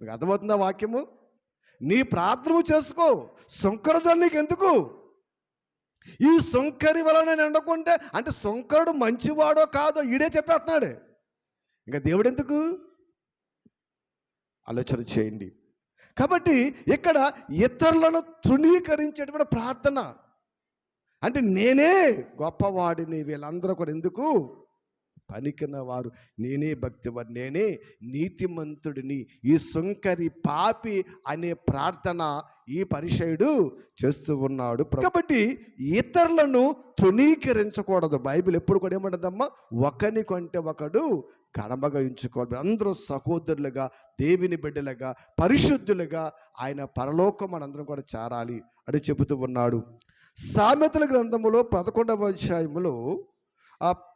S1: మీకు అర్థమవుతుందా వాక్యము? నీ ప్రార్థన చేసుకో, సుంకరి జోలు నీకెందుకు? ఈ సుంకరి వలన నిండకుంటే అంటే సుంకరుడు మంచివాడో కాదో ఈడే చెప్పేస్తున్నాడు. ఇంకా దేవుడు ఎందుకు? ఆలోచన చేయండి. కాబట్టి ఇక్కడ ఇతరులను తృణీకరించేటువంటి ప్రార్థన అంటే నేనే గొప్పవాడిని, వీళ్ళందరూ కూడా ఎందుకు పనికిన వారు, నేనే భక్తివాడు, నేనే నీతిమంతుడిని, ఈ సుంకరి పాపి అనే ప్రార్థన ఈ పరిసయ్యుడు చేస్తూ ఉన్నాడు. కాబట్టి ఇతరులను తృణీకరించకూడదు. బైబిల్ ఎప్పుడు కూడా ఏమంటుందమ్మా, ఒకని కంటే ఒకడు ఘనముగా ఉంచుకోవాలి. అందరూ సహోదరులుగా, దేవుని బిడ్డలుగా, పరిశుద్ధులుగా ఆయన పరలోకం మనందరం కూడా చేరాలి అని చెబుతూ ఉన్నాడు. సామెతల గ్రంథములో 11వ అధ్యాయములో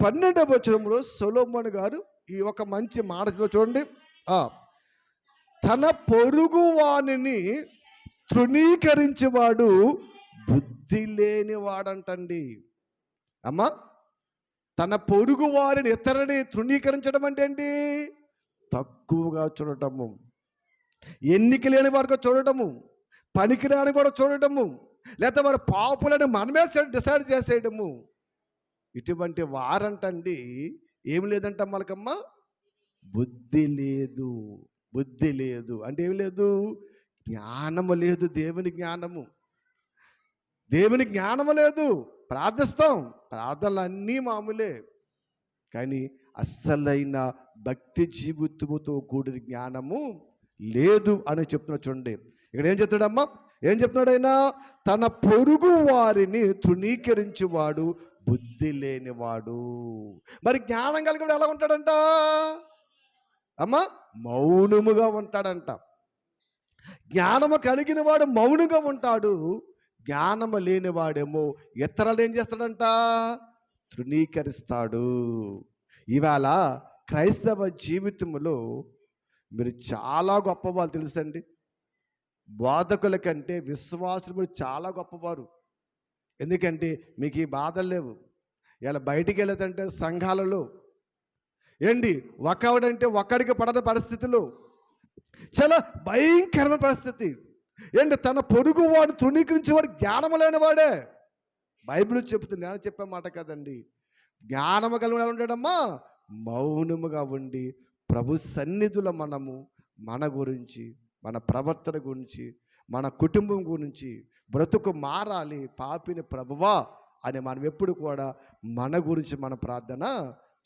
S1: 12వ వచనంలో సొలొమోను గారు ఈ ఒక మంచి మాట చూడండి. తన పొరుగు వానిని తృణీకరించేవాడు బుద్ధి లేనివాడంటండి. అమ్మా, తన పొరుగు వారిని ఇతరుని తృణీకరించడం అంటే ఏంటి? తక్కువగా చూడటము, ఎన్నిక లేని వాడిగా చూడటము, పనికిరాని కూడా చూడటము, లేకపోతే వారి పాపులను మనమే డిసైడ్ చేసేయడము. ఇటువంటి వారంటండి ఏమి లేదంట మనకమ్మ, బుద్ధి లేదు. బుద్ధి లేదు అంటే ఏమి లేదు? జ్ఞానము లేదు. దేవుని జ్ఞానము, దేవుని జ్ఞానము లేదు. ప్రార్థిస్తాం, ప్రార్థనలు అన్నీ మామూలే, కానీ అస్సలైన భక్తి జీవితముతో కూడిన జ్ఞానము లేదు అని చెప్తున్నాడు. చూడండి ఇక్కడ ఏం చెప్తాడమ్మా, ఏం చెప్తున్నాడు ఆయన? తన పొరుగు వారిని తృణీకరించేవాడు బుద్ధి లేనివాడు. మరి జ్ఞానం కలిగిన ఎలా ఉంటాడంట అమ్మా? మౌనముగా ఉంటాడంట. జ్ఞానము కలిగిన వాడు మౌనంగా ఉంటాడు. జ్ఞానము లేనివాడేమో ఇతరులు ఏం చేస్తాడంట? తృణీకరిస్తాడు. ఇవాళ క్రైస్తవ జీవితంలో మీరు చాలా గొప్పవాళ్ళు తెలుసండి. బోధకుల కంటే విశ్వాసులు చాలా గొప్పవారు. ఎందుకంటే మీకు ఈ బాధలు లేవు. ఇలా బయటికి వెళ్ళదంటే సంఘాలలో ఏంటి ఒకడంటే ఒక్కడికి పడద పరిస్థితులు, చాలా భయంకరమైన పరిస్థితి. ఏంటి తన పొరుగు వాడు తృణీకరించేవాడు జ్ఞానము లేనివాడే. బైబిల్ చెప్తుంది, నేను చెప్పే మాట కదండి. జ్ఞానము కలిగిన ఉంటాడమ్మా, మౌనముగా ఉండి ప్రభు సన్నిధిలో మనము మన గురించి, మన ప్రవర్తన గురించి, మన కుటుంబం గురించి, బ్రతుకు మారాలి, పాపిని ప్రభువా అని మనం ఎప్పుడు కూడా మన గురించి మన ప్రార్థన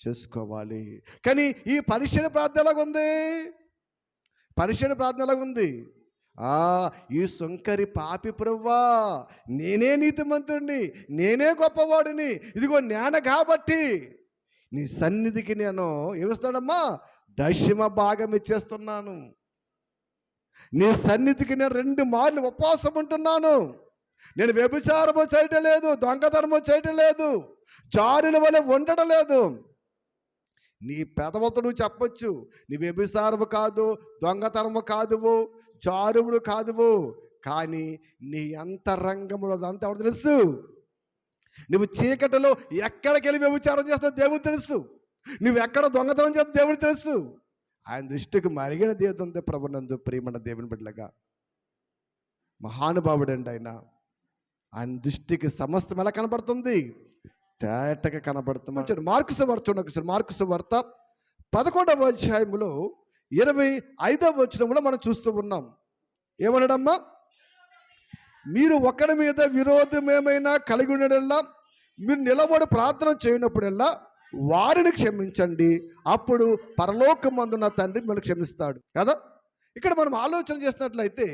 S1: చేసుకోవాలి. కానీ ఈ పరిశీలన ప్రార్థన ఎలాగుంది? పరిశీలన ప్రార్థన ఎలాగుంది? ఈ సుంకరి పాపి ప్రభువా, నేనే నీతిమంతుడిని, నేనే గొప్పవాడిని, ఇదిగో నేను కాబట్టి నీ సన్నిధికి నేను ఏమిస్తాడమ్మా, దశమ భాగం ఇచ్చేస్తున్నాను. నీ సన్నిధికి నేను 2 మార్లు ఉపవాసం ఉంటున్నాను. నేను వ్యభిచారము చేయటం లేదు, దొంగతనము చేయటం లేదు, జారుల వల్ల ఉండడం లేదు. నీ పెదవుతో నువ్వు చెప్పొచ్చు, నీ వ్యభిచారము కాదు, దొంగతనము కాదువు, జారువుడు కాదువు, కానీ నీ అంతరంగంలో అంతా ఎవరు తెలుసు? నువ్వు చీకటిలో ఎక్కడికి వెళ్ళి వ్యభిచారం చేస్తావు దేవుడు తెలుసు. నువ్వు ఎక్కడ దొంగతనం చేస్తావు దేవుడు తెలుసు. ఆయన దృష్టికి మరిగిన దేవుడు ప్రభునందు ప్రియమైన దేవుని బిడ్డలుగా మహానుభావుడండి ఆయన. ఆయన దృష్టికి సమస్తం ఎలా కనబడుతుంది? తేటగా కనబడుతుంది. మార్కు సువార్త చూడండి. మార్కు సువార్త 11వ అధ్యాయములో 25వ వచనంలో మనం చూస్తూ ఉన్నాం. ఏమన్నాడమ్మా? మీరు ఒకరి మీద విరోధం ఏమైనా కలిగి ఉండేలా మీరు నిలబడి ప్రార్థన చేయనప్పుడల్లా వారిని క్షమించండి, అప్పుడు పరలోకమందున్న తండ్రి మిమ్మల్ని క్షమిస్తాడు కదా. ఇక్కడ మనం ఆలోచన చేసినట్లయితే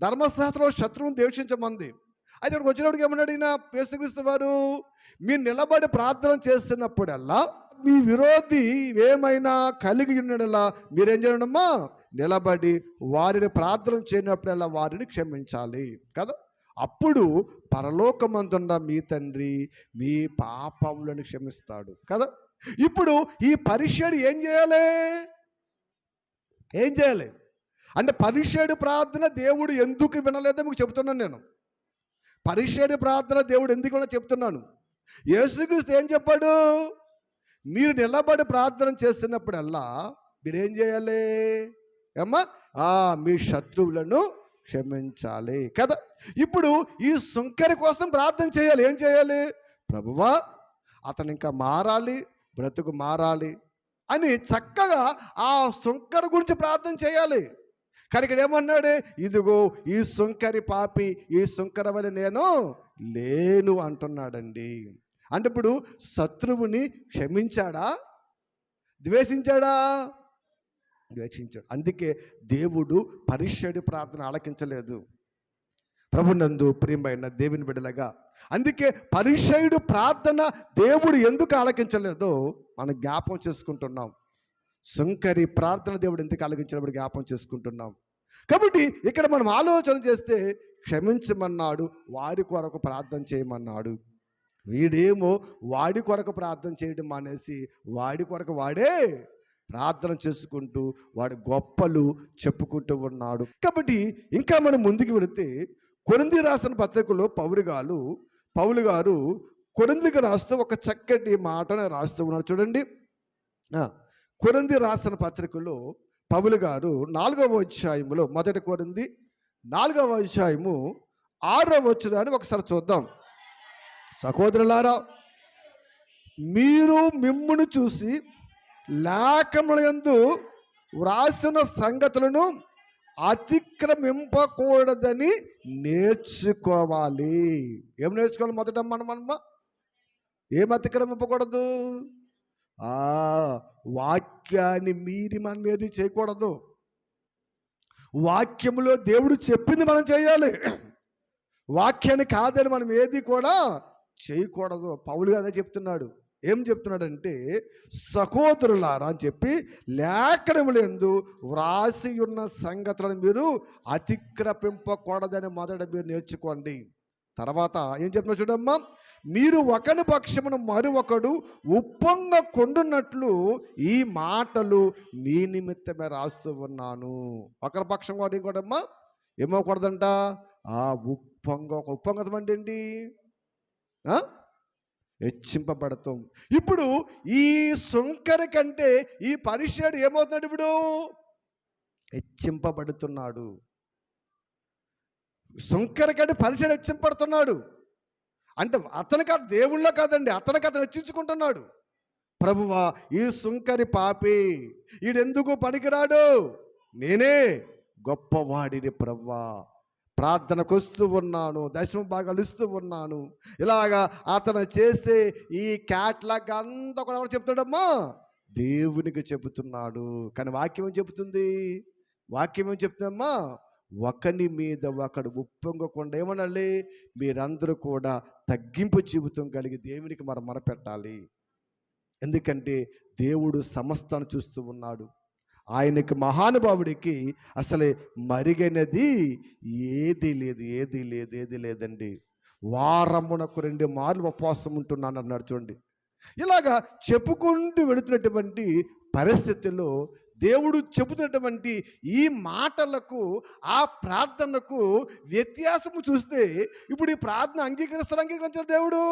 S1: ధర్మశాస్త్రంలో శత్రువుని ద్వేషించమంది. అయితే ఇక్కడికి వచ్చినప్పటికి ఏమన్నాడు ఈయన యేసుక్రీస్తు వారు? మీరు నిలబడి ప్రార్థన చేస్తున్నప్పుడల్లా మీ విరోధి ఏమైనా కలిగి ఉండేలా మీరేం చేయడమ్మా? నిలబడి వారిని ప్రార్థన చేయనప్పుడల్లా వారిని క్షమించాలి కదా. అప్పుడు పరలోకమందున్న మీ తండ్రి మీ పాపములను క్షమిస్తాడు కదా. ఇప్పుడు ఈ పరిసయ్యుడు ఏం చేయాలి? ఏం చేయాలి అంటే పరిసయ్యుడు ప్రార్థన దేవుడు ఎందుకు వినలేదో మీకు చెబుతున్నాను నేను. పరిచర్య ప్రార్థన దేవుడు ఎందుకు చెప్తున్నాను. యేసుక్రీస్తు ఏం చెప్పాడు? మీరు నిలబడి ప్రార్థన చేస్తున్నప్పుడల్లా మీరేం చేయాలి అమ్మా? మీ శత్రువులను క్షమించాలి కదా. ఇప్పుడు ఈ సుంకరి కోసం ప్రార్థన చేయాలి. ఏం చేయాలి? ప్రభువా, అతను ఇంకా మారాలి, బ్రతుకు మారాలి అని చక్కగా ఆ సుంకరి గురించి ప్రార్థన చేయాలి. కానీ ఇక్కడ ఏమన్నాడు? ఇదిగో ఈ సుంకరి పాపి, ఈ సుంకర వల్ల నేను లేను అంటున్నాడండి. అంటే ఇప్పుడు శత్రువుని క్షమించాడా? ద్వేషించాడా? ద్వేషించాడు. అందుకే దేవుడు పరిచర్య ప్రార్థన ఆలకించలేదు. ప్రభునందు ప్రియమైన దేవుని బిడ్డలుగా, అందుకే పరిచర్య ప్రార్థన దేవుడు ఎందుకు ఆలకించలేదో మనం జ్ఞాపం చేసుకుంటున్నాం. సుంకరి ప్రార్థన దేవుడు ఎందుకు ఆలకించినప్పుడు జ్ఞాపం చేసుకుంటున్నాం. కాబట్టి ఇక్కడ మనం ఆలోచన చేస్తే క్షమించమన్నాడు, వారి కొరకు ప్రార్థన చేయమన్నాడు. వీడేమో వాడి కొరకు ప్రార్థన చేయడం మానేసి వాడి కొరకు వాడే ప్రార్థన చేసుకుంటూ వాడి గొప్పలు చెప్పుకుంటూ ఉన్నాడు. కాబట్టి ఇంకా మనం ముందుకు వెళితే కొరింథీ రాసిన పత్రికలో పౌలు గారు కొరింథీకి రాస్తూ ఒక చక్కటి మాటను రాస్తూ ఉన్నాడు. చూడండి, కొరింథీ రాసిన పత్రికలో పౌలు గారు 4వ అధ్యాయములో, మొదటి కొరింథీ 4వ అధ్యాయము 6వ వచనాన్ని ఒకసారి చూద్దాం. సహోదరులారా, మీరు మిమ్మును చూసి లేఖనములందు వ్రాసిన సంగతులను అతిక్రమింపకూడదని నేర్చుకోవాలి. ఏం నేర్చుకోవాలి? మొదట మనమ్మ ఏం అతిక్రమింపకూడదు? వాక్యాన్ని మీరి మనం ఏది చేయకూడదు. వాక్యములో దేవుడు చెప్పింది మనం చేయాలి. వాక్యాన్ని కాదని మనం ఏది కూడా చేయకూడదు. పౌలు అదే చెప్తున్నాడు. ఏం చెప్తున్నాడంటే, సహోదరులారా అని చెప్పి లేఖనములందు వ్రాసి ఉన్న సంగతులను మీరు అతిక్రమింపకూడదని మొదట మీరు నేర్చుకోండి. తర్వాత ఏం చెప్తున్నా చూడమ్మా, మీరు ఒకని పక్షమును మరొకడు ఉప్పొంగ కొండున్నట్లు ఈ మాటలు మీ నిమిత్తమే రాస్తూ ఉన్నాను. ఒకరి పక్షం కూడా ఇంకోటమ్మా ఏమవకూడదంట? ఉప్పొంగతం అంటే ఏంటి? హెచ్చింపబడతాం. ఇప్పుడు ఈ సుంకరి కంటే ఈ పరిచయుడు ఏమవుతున్నాడు? ఇప్పుడు హెచ్చింపబడుతున్నాడు. సుంకరి కంటే పరిచయుడు హెచ్చింపబడుతున్నాడు. అంటే అతనికి అది దేవుళ్ళ కాదండి, అతనికి అతను హెచ్చించుకుంటున్నాడు. ప్రభువా, ఈ సుంకరి పాపి, ఈడెందుకు పనికిరాడు, నేనే గొప్పవాడిని ప్రభువా, ప్రార్థనకు వస్తూ ఉన్నాను, దశమ భాగాలు ఇస్తూ ఉన్నాను. ఇలాగా అతను చేసే ఈ క్యాట్లాగ్ అంతా కూడా ఎవరు చెప్తాడమ్మా? దేవునికి చెబుతున్నాడు. కానీ వాక్యం ఏం చెబుతుంది? వాక్యం ఏం చెప్తుందమ్మా? ఒకని మీద ఒకడు ఉప్పొంగకుండా ఏమనాలి? మీరందరూ కూడా తగ్గింపు జీవితం కలిగి దేవునికి మొరపెట్టాలి. ఎందుకంటే దేవుడు సమస్తాన్ని చూస్తూ ఉన్నాడు. ఆయనకి మహానుభావుడికి అసలే మరిగినది ఏది లేదండి. వారమునకు 2 మార్లు ఉపవాసం ఉంటున్నాను అన్నాడు. చూడండి, ఇలాగా చెప్పుకుంటూ వెళుతున్నటువంటి పరిస్థితుల్లో దేవుడు చెబుతున్నటువంటి ఈ మాటలకు ఆ ప్రార్థనకు వ్యత్యాసము చూస్తే, ఇప్పుడు ఈ ప్రార్థన అంగీకరించాడు దేవుడు?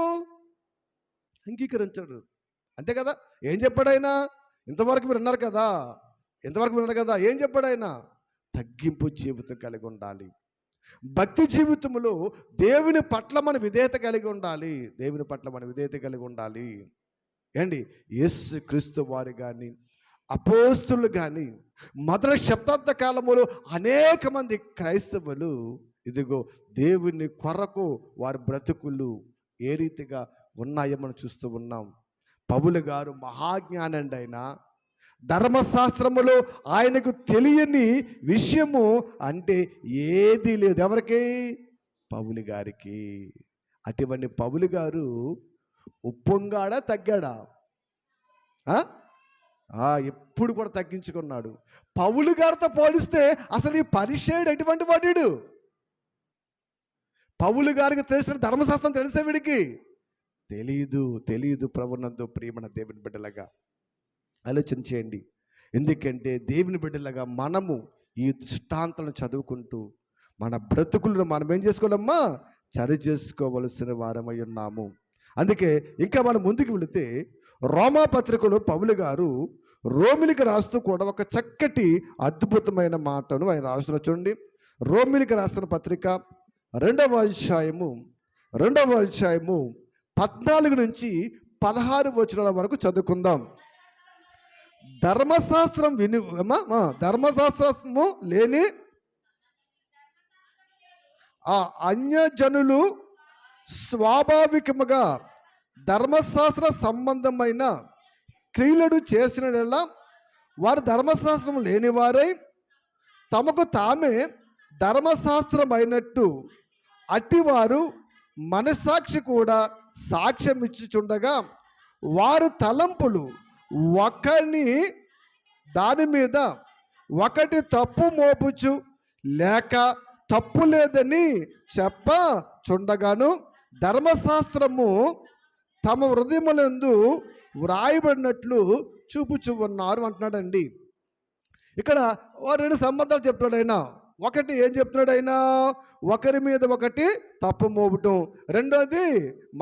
S1: అంగీకరించాడు. అంతే కదా. ఏం చెప్పాడు ఆయన? ఇంతవరకు మీరు అన్నారు కదా, ఏం చెప్పాడు ఆయన? తగ్గింపు జీవితం కలిగి ఉండాలి. భక్తి జీవితంలో దేవుని పట్ల మన విధేయత కలిగి ఉండాలి. ఏండి, యేసు క్రీస్తు వారు కానీ అపోస్తులు కానీ మొదటి శతాబ్ద కాలములో అనేక మంది క్రైస్తవులు ఇదిగో దేవుని కొరకు వారి బ్రతుకులు ఏ రీతిగా ఉన్నాయో మనం చూస్తూ ఉన్నాం. పౌలు గారు మహాజ్ఞానండి. ఆయన ధర్మశాస్త్రములో ఆయనకు తెలియని విషయము అంటే ఏది లేదు. ఎవరికి? పౌలు గారికి. అటువంటి పౌలు గారు ఉప్పొంగాడా తగ్గాడా? ఎప్పుడు కూడా తగ్గించుకున్నాడు. పౌలు గారితో పోలిస్తే అసలు ఈ పరిచయుడు ఎటువంటి వాడు? పౌలు గారికి తెలిసిన ధర్మశాస్త్రం తెలిసే వీడికి తెలియదు. ప్రభునందు ప్రియమైన దేవుని బిడ్డలుగా ఆలోచన చేయండి. ఎందుకంటే దేవుని బిడ్డలుగా మనము ఈ దృష్టాంతాలను చదువుకుంటూ మన బ్రతుకులను మనం ఏం చేసుకోవాలమ్మా? సరి చేసుకోవలసిన వారమై ఉన్నాము. అందుకే ఇంకా మనం ముందుకు వెళితే రోమా పత్రికలో పౌలు గారు రోమిలికి రాస్తూ కూడా ఒక చక్కటి అద్భుతమైన మాటను ఆయన రాస్తున్న చూడండి. రోమిలికి రాసిన పత్రిక 2వ అధ్యాయము 14 నుంచి 16 వచనాల వరకు చదువుకుందాం. ధర్మశాస్త్రము లేని ఆ అన్యజనులు స్వాభావికముగా ధర్మశాస్త్ర సంబంధమైన క్రియలను చేసిన వారు ధర్మశాస్త్రం లేనివారై తమకు తామే ధర్మశాస్త్రమైనట్టు అట్టివారు మనస్సాక్షి కూడా సాక్ష్యం ఇచ్చుచుండగా వారు తలంపులు ఒకని దాని మీద ఒకటి తప్పు మోపుచు లేక తప్పు లేదని చెప్పచుండగాను ధర్మశాస్త్రము తమ హృదయములందు వ్రాయబడినట్లు చూపుచు ఉన్నారు అంటున్నాడండి. ఇక్కడ 2 సంబంధాలు చెప్తున్నాడు ఆయన. ఒకటి ఏం చెప్తున్నాడు ఆయన? ఒకరి మీద ఒకటి తప్పు మోపటం, రెండోది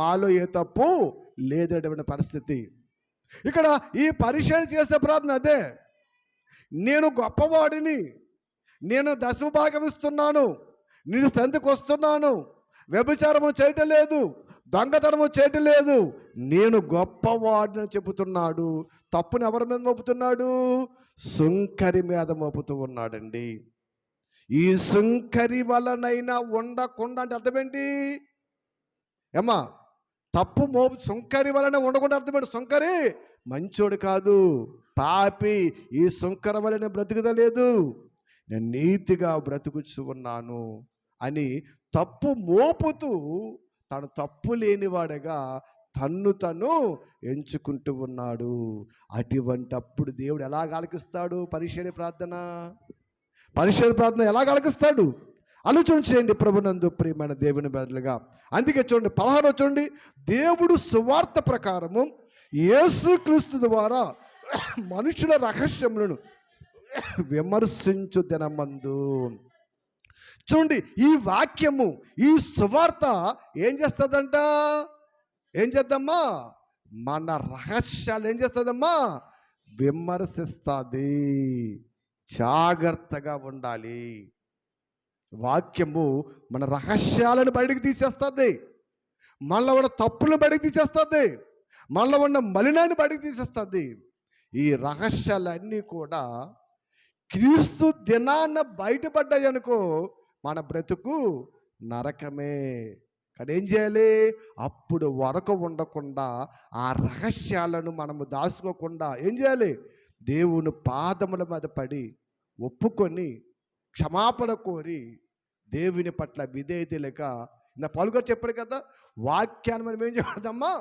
S1: మాలో ఏ తప్పు లేదనే పరిస్థితి. ఇక్కడ ఈ పరిచయం చేసే ప్రార్థన అదే. నేను గొప్పవాడిని, నేను దశమభాగం ఇస్తున్నాను, నేను సంధికి వస్తున్నాను, వ్యభిచారము చేయటం లేదు, దొంగతనము చేయటం లేదు, నేను గొప్పవాడిని చెబుతున్నాడు. తప్పును ఎవరి మీద మోపుతున్నాడు? సుంకరి మీద మోపుతూ ఉన్నాడండి. ఈ సుంకరి వలనైనా ఉండకుండా అంటే అర్థమేంటి ఏమ్మా? తప్పు మోపు సుంకరి వలన ఉండకుండా అర్థమేంటి? సుంకరి మంచోడు కాదు, పాపి. ఈ సుంకర వలన బ్రతుకుదలేదు, నేను నీతిగా బ్రతుకుచు ఉన్నాను అని తప్పు మోపుతూ తను తప్పు లేనివాడగా తన్ను ఎంచుకుంటూ ఉన్నాడు. అటువంటప్పుడు దేవుడు ఎలా ఆలకిస్తాడు? పరిచర్య ప్రార్థన ఎలా ఆలకిస్తాడు? ఆలోచన చేయండి ప్రభునందు ప్రియమైన దేవుని బదులుగా. అందుకే చూడండి 16 చూడండి. దేవుడు సువార్త ప్రకారము యేసుక్రీస్తు ద్వారా మనుషుల రహస్యములను విమర్శించు దినమందు. చూడండి, ఈ వాక్యము, ఈ సువార్త ఏం చేస్తుందంట? ఏం చేద్దామా? మన రహస్యాలు ఏం చేస్తుందమ్మా? విమర్శిస్తుంది. జాగ్రత్తగా ఉండాలి. వాక్యము మన రహస్యాలను బయటకు తీసేస్తుంది, మనలో ఉన్న తప్పులను బయటకు తీసేస్తుంది, మనలో ఉన్న మలినాన్ని బయటకు తీసేస్తుంది. ఈ రహస్యాలన్నీ కూడా క్రీస్తు దినాన్న బయటపడ్డాయి అనుకో, మన బ్రతుకు నరకమే. కానీ ఏం చేయాలి? అప్పుడు వరకు ఉండకుండా ఆ రహస్యాలను మనము దాచుకోకుండా ఏం చేయాలి? దేవుని పాదముల మీద పడి ఒప్పుకొని క్షమాపణ కోరి దేవుని పట్ల విధేయత లేక నా పలుగారు చెప్పాడు కదా, వాక్యాన్ని మనం ఏం చేయకూడదమ్మా?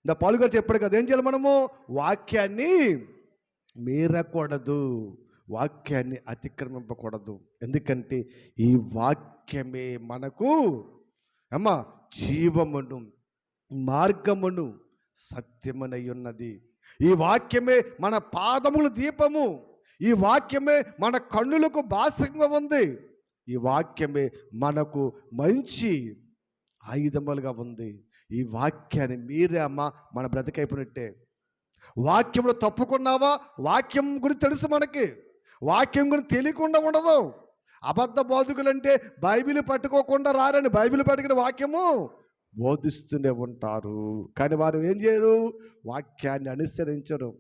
S1: నా పాలుగారు చెప్పాడు కదా, ఏం చేయాలి మనము? వాక్యాన్ని మీరకూడదు, వాక్యాన్ని అతిక్రమింపకూడదు. ఎందుకంటే ఈ వాక్యమే మనకు అమ్మా జీవమును మార్గమును సత్యమునై ఉన్నది. ఈ వాక్యమే మన పాదములు దీపము, ఈ వాక్యమే మన కన్నులకు బాసంగా ఉంది, ఈ వాక్యమే మనకు మంచి ఆయుధములుగా ఉంది. ఈ వాక్యాన్ని మీరే అమ్మా మన బ్రతికైపోయినట్టే. వాక్యంలో తప్పుకున్నావా? వాక్యం గురించి తెలుసు మనకి, వాక్యం గురించి తెలియకుండా ఉండదు. అబద్ధ బోధకులంటే బైబిల్ పట్టుకోకుండా రారని బైబిల్ పట్టుకుని వాక్యము బోధిస్తూనే ఉంటారు. కానీ వారు ఏం చేయరు? వాక్యాన్ని అనుసరించరు,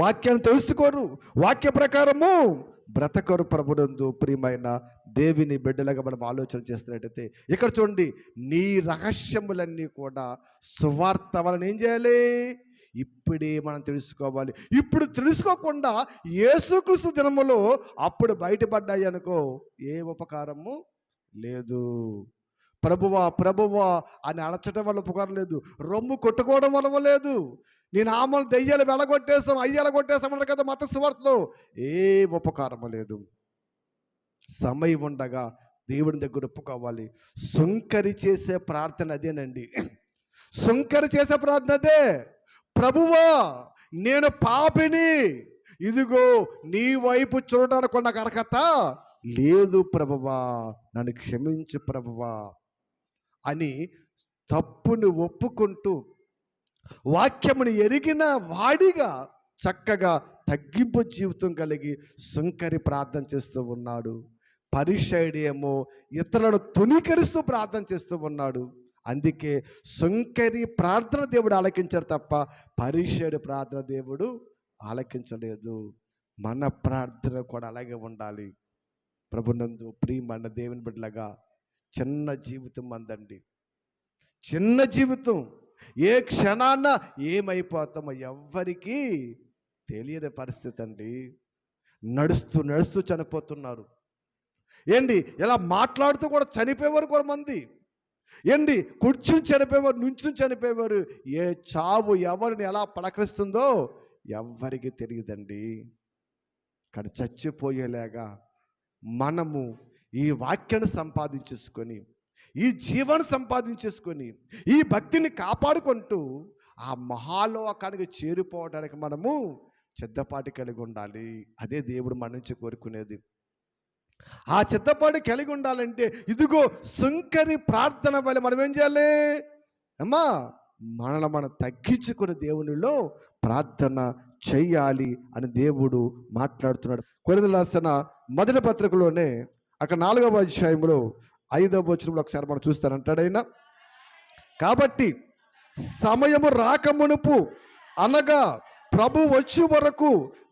S1: వాక్యాన్ని తెలుసుకోరు, వాక్య ప్రకారము బ్రతకరు. ప్రభునందు ప్రియమైన దేవుని బిడ్డలుగా మనం ఆలోచన చేస్తున్నట్టయితే ఇక్కడ చూడండి, నీ రహస్యములన్నీ కూడా సువార్త వలన ఏం చేయాలి? ఇప్పుడే మనం తెలుసుకోవాలి. ఇప్పుడు తెలుసుకోకుండా యేసుక్రీస్తు దినములో అప్పుడు బయటపడ్డాయి అనుకో, ఏ ఉపకారము లేదు. ప్రభువా ప్రభువా అని అడచడం వల్ల ఉపకారం లేదు, రొమ్ము కొట్టుకోవడం వల్ల లేదు. నేను ఆమలు దెయ్యాలు వెళ్ళగొట్టేసాం, అయ్యాలు కొట్టేసామన్నారు కదా మత సువార్తలో, ఏ ఉపకారము లేదు. సమయం ఉండగా దేవుని దగ్గర ఒప్పుకోవాలి. సుంకరి చేసే ప్రార్థన అదేనండి, సుంకరి చేసే ప్రార్థన అదే. ప్రభువా నేను పాపిని, ఇదిగో నీ వైపు చూడడానికి నాకు అర్హత లేదు ప్రభువా, నన్ను క్షమించు ప్రభువా అని తప్పును ఒప్పుకుంటూ వాక్యమును ఎరిగిన వాడిగా చక్కగా తగ్గింపు జీవితం కలిగి సుంకరి ప్రార్థన చేస్తూ ఉన్నాడు. పరిసయ్యుడేమో ఇతరులను తునీకరిస్తూ ప్రార్థన చేస్తూ ఉన్నాడు. అందుకే సుంకరి ప్రార్థన దేవుడు ఆలకించాడు తప్ప పరిసయ్యుడి ప్రార్థన దేవుడు ఆలకించలేదు. మన ప్రార్థన కూడా అలాగే ఉండాలి. ప్రభునందు ప్రియమైన దేవుని బిడ్డలాగా చిన్న జీవితం అందండి, చిన్న జీవితం. ఏ క్షణాన ఏమైపోతామో ఎవ్వరికీ తెలియని పరిస్థితి అండి. నడుస్తూ నడుస్తూ చనిపోతున్నారు. ఏంటి ఇలా మాట్లాడుతూ కూడా చనిపోయేవారు కూడా మంది. ఏంటి కూర్చుని చనిపోయేవారు, నుంచుని చనిపోయేవారు. ఏ చావు ఎవరిని ఎలా పలకరిస్తుందో ఎవ్వరికి తెలియదండి. కానీ చచ్చిపోయేలాగా మనము ఈ వాక్యాన్ని సంపాదించేసుకొని, ఈ జీవాన్ని సంపాదించేసుకొని, ఈ భక్తిని కాపాడుకుంటూ ఆ మహాలోకానికి చేరిపోవడానికి మనము సిద్ధపాటు కలిగి ఉండాలి. అదే దేవుడు మన నుంచి కోరుకునేది. ఆ చిత్తపాటు కలిగి ఉండాలంటే ఇదిగో సుంకరి ప్రార్థన వల్ల మనం ఏం చేయాలి అమ్మా, మనల్ని మనం తగ్గించుకుని దేవునిలో ప్రార్థన చెయ్యాలి అని దేవుడు మాట్లాడుతున్నాడు. కొరింథీయులకు రాసిన మొదటి పత్రికలోనే అక్కడ 4వ అధ్యాయంలో 5వ వచనంలో ఒకసారి మనం చూస్తానంటాడైనా, కాబట్టి సమయము రాకమునుపు అనగా ప్రభు వచ్చే వరకు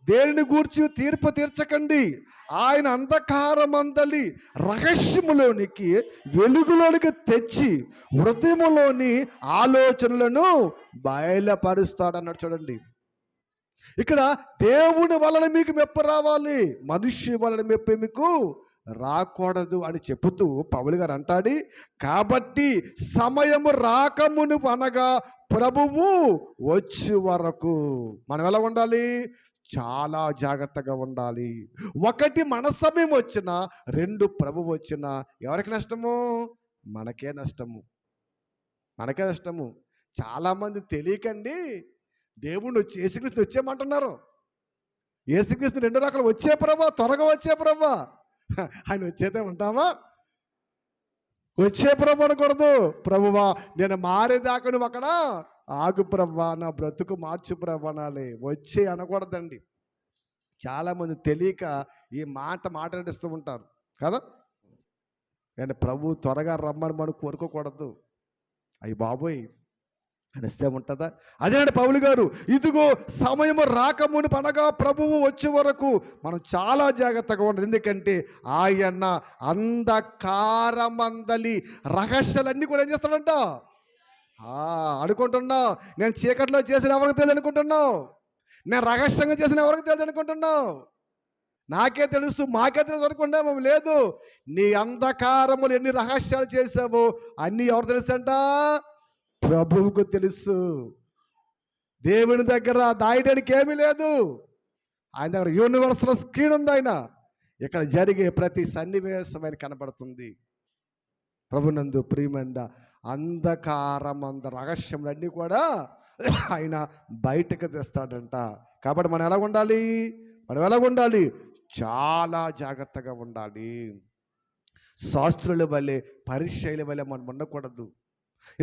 S1: దేనిని గూర్చి తీర్పు తీర్చకండి. ఆయన అంధకారమందలి రహస్యములోనికి వెలుగులోనికి తెచ్చి హృదయములోని ఆలోచనలను బయలుపరుస్తాడన్నాడు. చూడండి, ఇక్కడ దేవుని వలన మీకు మెప్పు రావాలి, మనుష్య వలన మెప్పు మీకు రాకూడదు అని చెబుతూ పౌలు గారు అంటాడు, కాబట్టి సమయము రాకమును అనగా ప్రభువు వచ్చే వరకు మనం ఎలా ఉండాలి? చాలా జాగ్రత్తగా ఉండాలి. ఒకటి మన సమయం వచ్చినా, 2 ప్రభువు వచ్చినా ఎవరికి నష్టము? మనకే నష్టము, మనకే నష్టము. చాలామంది తెలియకండి దేవుణ్ణి యేసుక్రీస్తు వచ్చేయమంటున్నారు. యేసుక్రీస్తు 2 రకాలు, వచ్చే ప్రభా, త్వరగా వచ్చే ప్రభా. ఆయన వచ్చేదే ఉంటామా? వచ్చే ప్రభు అనకూడదు. ప్రభువా నేను మారేదాకా నువ్వు అక్కడ ఆగు ప్రభా, నా బ్రతుకు మార్చు ప్రభు అనాలి. వచ్చే అనకూడదండి. చాలామంది తెలియక ఈ మాట మాట్లాడిస్తూ ఉంటారు కదా. అంటే ప్రభు త్వరగా రమ్మని మనం కోరుకోకూడదు. అయ్యి బాబోయ్ అనిస్తే ఉంటుందా? అదేనండి పౌలు గారు, ఇదిగో సమయము రాకముని అనగా ప్రభువు వచ్చే వరకు మనం చాలా జాగ్రత్తగా ఉండాలి. ఎందుకంటే ఆయన అంధకారమందలి రహస్యాలన్నీ కూడా ఏం చేస్తాడంట? అనుకుంటున్నావు నేను చీకట్లో చేసిన ఎవరికి తెలియదు అనుకుంటున్నావు, నేను రహస్యంగా చేసిన ఎవరికి తెలియదు అనుకుంటున్నావు. నాకే తెలుసు, మాకే తెలుసు అనుకుంటాము. లేదు, నీ అంధకారములు ఎన్ని రహస్యాలు చేసావో అన్నీ ఎవరు తెలుసంట? ప్రభువుకు తెలుసు. దేవుని దగ్గర దాయడానికి ఏమీ లేదు. ఆయన దగ్గర యూనివర్సల్ స్క్రీన్ ఉంది. ఆయన ఇక్కడ జరిగే ప్రతి సన్నివేశం ఆయన కనబడుతుంది. ప్రభునందు ప్రియమైన అంధకారమంద రహస్యములన్నీ కూడా ఆయన బయటకు తెస్తాడంట. కాబట్టి మనం ఎలా ఉండాలి? చాలా జాగ్రత్తగా ఉండాలి. శాస్త్రుల వల్లే పరిచయుల వల్లే మనం ఉండకూడదు.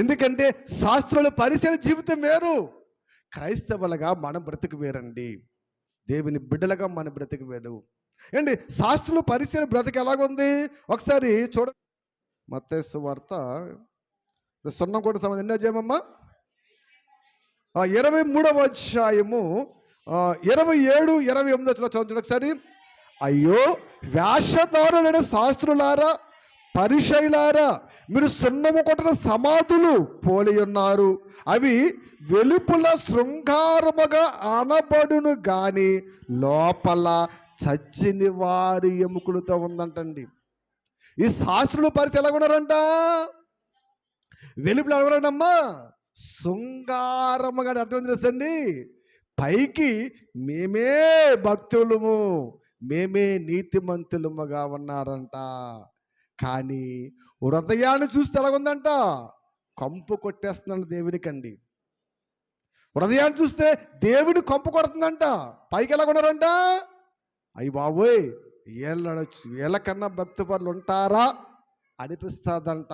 S1: ఎందుకంటే శాస్త్రుల పరిచయ జీవితం వేరు, క్రైస్తవులుగా మనం బ్రతుకు వేరండి. దేవుని బిడ్డలుగా మన బ్రతుకు వేరు. ఏంటి శాస్త్రుల పరిచయ బ్రతుకు ఎలాగుంది ఒకసారి చూడండి. మత్తయి సువార్త 0 కూడా సంబంధం ఎన్నో అధ్యాయమమ్మా? 23వ అధ్యాయము 27, 28 చదువుతుంది ఒకసారి. అయ్యో వేషధారులైన శాస్త్రులారా, పరిసయ్యులారా, మీరు సున్నము కొట్టిన సమాధులు పోలి ఉన్నారు. అవి వెలుపల శృంగారముగా అనబడును గాని లోపల చచ్చిన వారి ఎముకలతో ఉందంటండి. ఈ శాస్త్రులు పరిచయం ఎలా ఉన్నారంట? వెలుపల ఎవరండమ్మా? శృంగారముగా అర్థం చేస్తండి. పైకి మేమే భక్తులము, మేమే నీతిమంతులముగా ఉన్నారంట. కానీ హృదయాన్ని చూస్తే ఎలాగుందంట? కంపు కొట్టేస్తున్నాడు దేవునికండి. హృదయాన్ని చూస్తే దేవుని కంపు కొడుతుందంట. పైకి ఎలా కొన్నారంట? అయ్యి బాబోయ్, వీళ్ళకన్నా భక్తి పరులు ఉంటారా అనిపిస్తుందంట.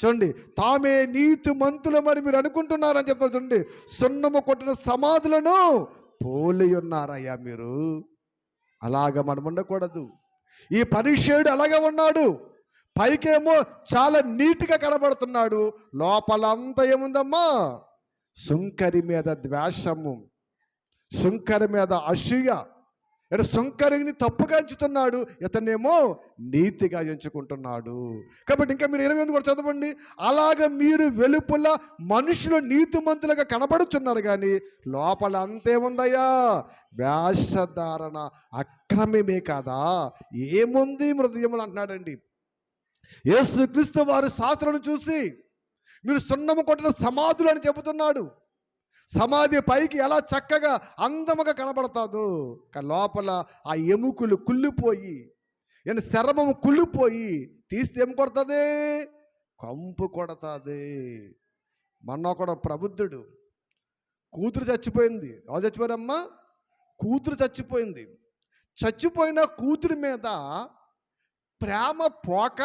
S1: చూడండి, తామే నీతి మంతులమని మీరు అనుకుంటున్నారని చెప్తారు. చూడండి, సున్నము కొట్టిన సమాధులను పోలి ఉన్నారయ్యా మీరు. అలాగ మనం ఉండకూడదు. ఈ పరిసయ్యుడు అలాగే ఉన్నాడు. పైకేమో చాలా నీట్గా కనబడుతున్నాడు, లోపలంతా ఏముందమ్మా? సుంకరి మీద ద్వేషము, సుంకరి మీద అసూయ. సుంకరిని తప్పుగా ఎంచుతున్నాడు, ఇతనేమో నీతిగా ఎంచుకుంటున్నాడు. కాబట్టి ఇంకా మీరు 28 కూడా చదవండి. అలాగ మీరు వెలుపల మనుషులు నీతిమంతులుగా కనబడుచున్నారు, కానీ లోపల అంతేముందయ్యా? వేషధారణ, అక్రమమే కాదా? ఏముంది హృదయములు అంటున్నాడండి. యేసుక్రీస్తు వారి శాస్త్రాలను చూసి మీరు సున్నము కొట్టిన సమాధులు అని చెబుతున్నాడు. సమాధి పైకి ఎలా చక్కగా అందముగా కనబడతాదో, లోపల ఆ ఎముకలు కుళ్ళిపోయి, శరమము కుళ్ళిపోయి తీస్తే ఏం కొడుతుంది? కంపు కొడుతుంది. మొన్న కూడా ప్రబుద్ధుడు కూతురు చచ్చిపోయింది. ఎవరు చచ్చిపోయారమ్మా? కూతురు చచ్చిపోయింది. చచ్చిపోయిన కూతురి మీద ప్రేమ పోక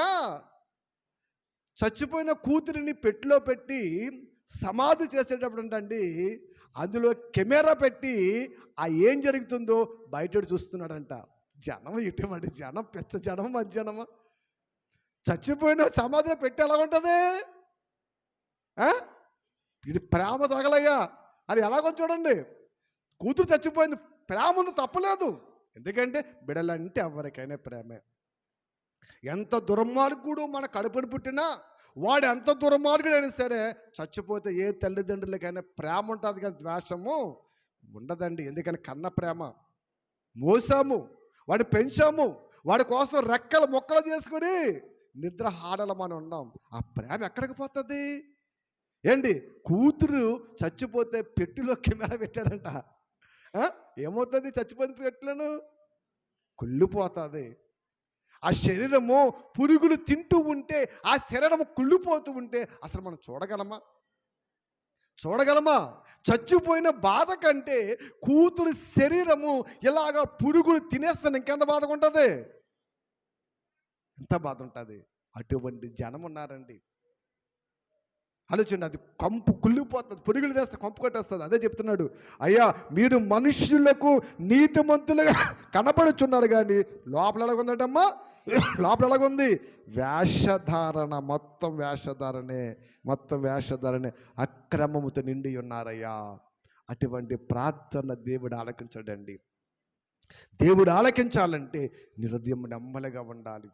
S1: చచ్చిపోయిన కూతురిని పెట్టిలో పెట్టి సమాధి చేసేటప్పుడు అంటండి, అందులో కెమెరా పెట్టి ఆ ఏం జరుగుతుందో బయట చూస్తున్నాడంట. జనం ఇటువంటి జనం, పెచ్చ జనం, మధ్యాహ్నమా. చచ్చిపోయిన సమాధిలో పెట్టి ఎలా ఉంటుంది? ఇది ప్రేమ తగలయ్యా అది ఎలాగో చూడండి. కూతురు చచ్చిపోయింది, ప్రేమ ఉంది, తప్పలేదు. ఎందుకంటే బిడ్డలంటే ఎవరికైనా ప్రేమే. ఎంత దుర్మార్గుడు మన కడుపుని పుట్టినా, వాడు ఎంత దుర్మార్గుడైనా సరే చచ్చిపోతే ఏ తల్లిదండ్రులకైనా ప్రేమ ఉంటుంది, కానీ ద్వేషము ఉండదండి. ఎందుకని కన్న ప్రేమ. మోసాము, వాడిని పెంచాము, వాడి కోసం రెక్కలు మొక్కలు చేసుకుని నిద్ర హాడలు మనం ఉన్నాం. ఆ ప్రేమ ఎక్కడికి పోతుంది? ఏంటి, కూతురు చచ్చిపోతే పెట్టిలో కెమెరా పెట్టాడంట. ఏమవుతుంది? చచ్చిపోతే పెట్టిలను కుళ్ళిపోతుంది. ఆ శరీరము పురుగులు తింటూ ఉంటే, ఆ శరీరము కుళ్ళిపోతూ ఉంటే అసలు మనం చూడగలమా? చచ్చిపోయిన బాధ కంటే కూతురు శరీరము ఇలాగా పురుగులు తినేస్తాను ఇంకెంత బాధగా ఉంటుంది? ఎంత బాధ ఉంటుంది? అటువంటి జనం ఉన్నారండి. ఆలోచన, అది కంపు కుళ్ళిపోతుంది, పురుగులు చేస్తే కంపు కొట్టేస్తుంది. అదే చెప్తున్నాడు, అయ్యా మీరు మనుషులకు నీతిమంతులుగా కనపడుచున్నారు, కానీ లోపల ఎలాగుందటమ్మా? లోపల ఎలాగుంది? వేషధారణ, మొత్తం వేషధారణే, అక్రమముతో నిండి ఉన్నారయ్యా. అటువంటి ప్రార్థన దేవుడు ఆలకించడండి. దేవుడు ఆలకించాలంటే నీ హృదయం నెమ్మదిగా ఉండాలి.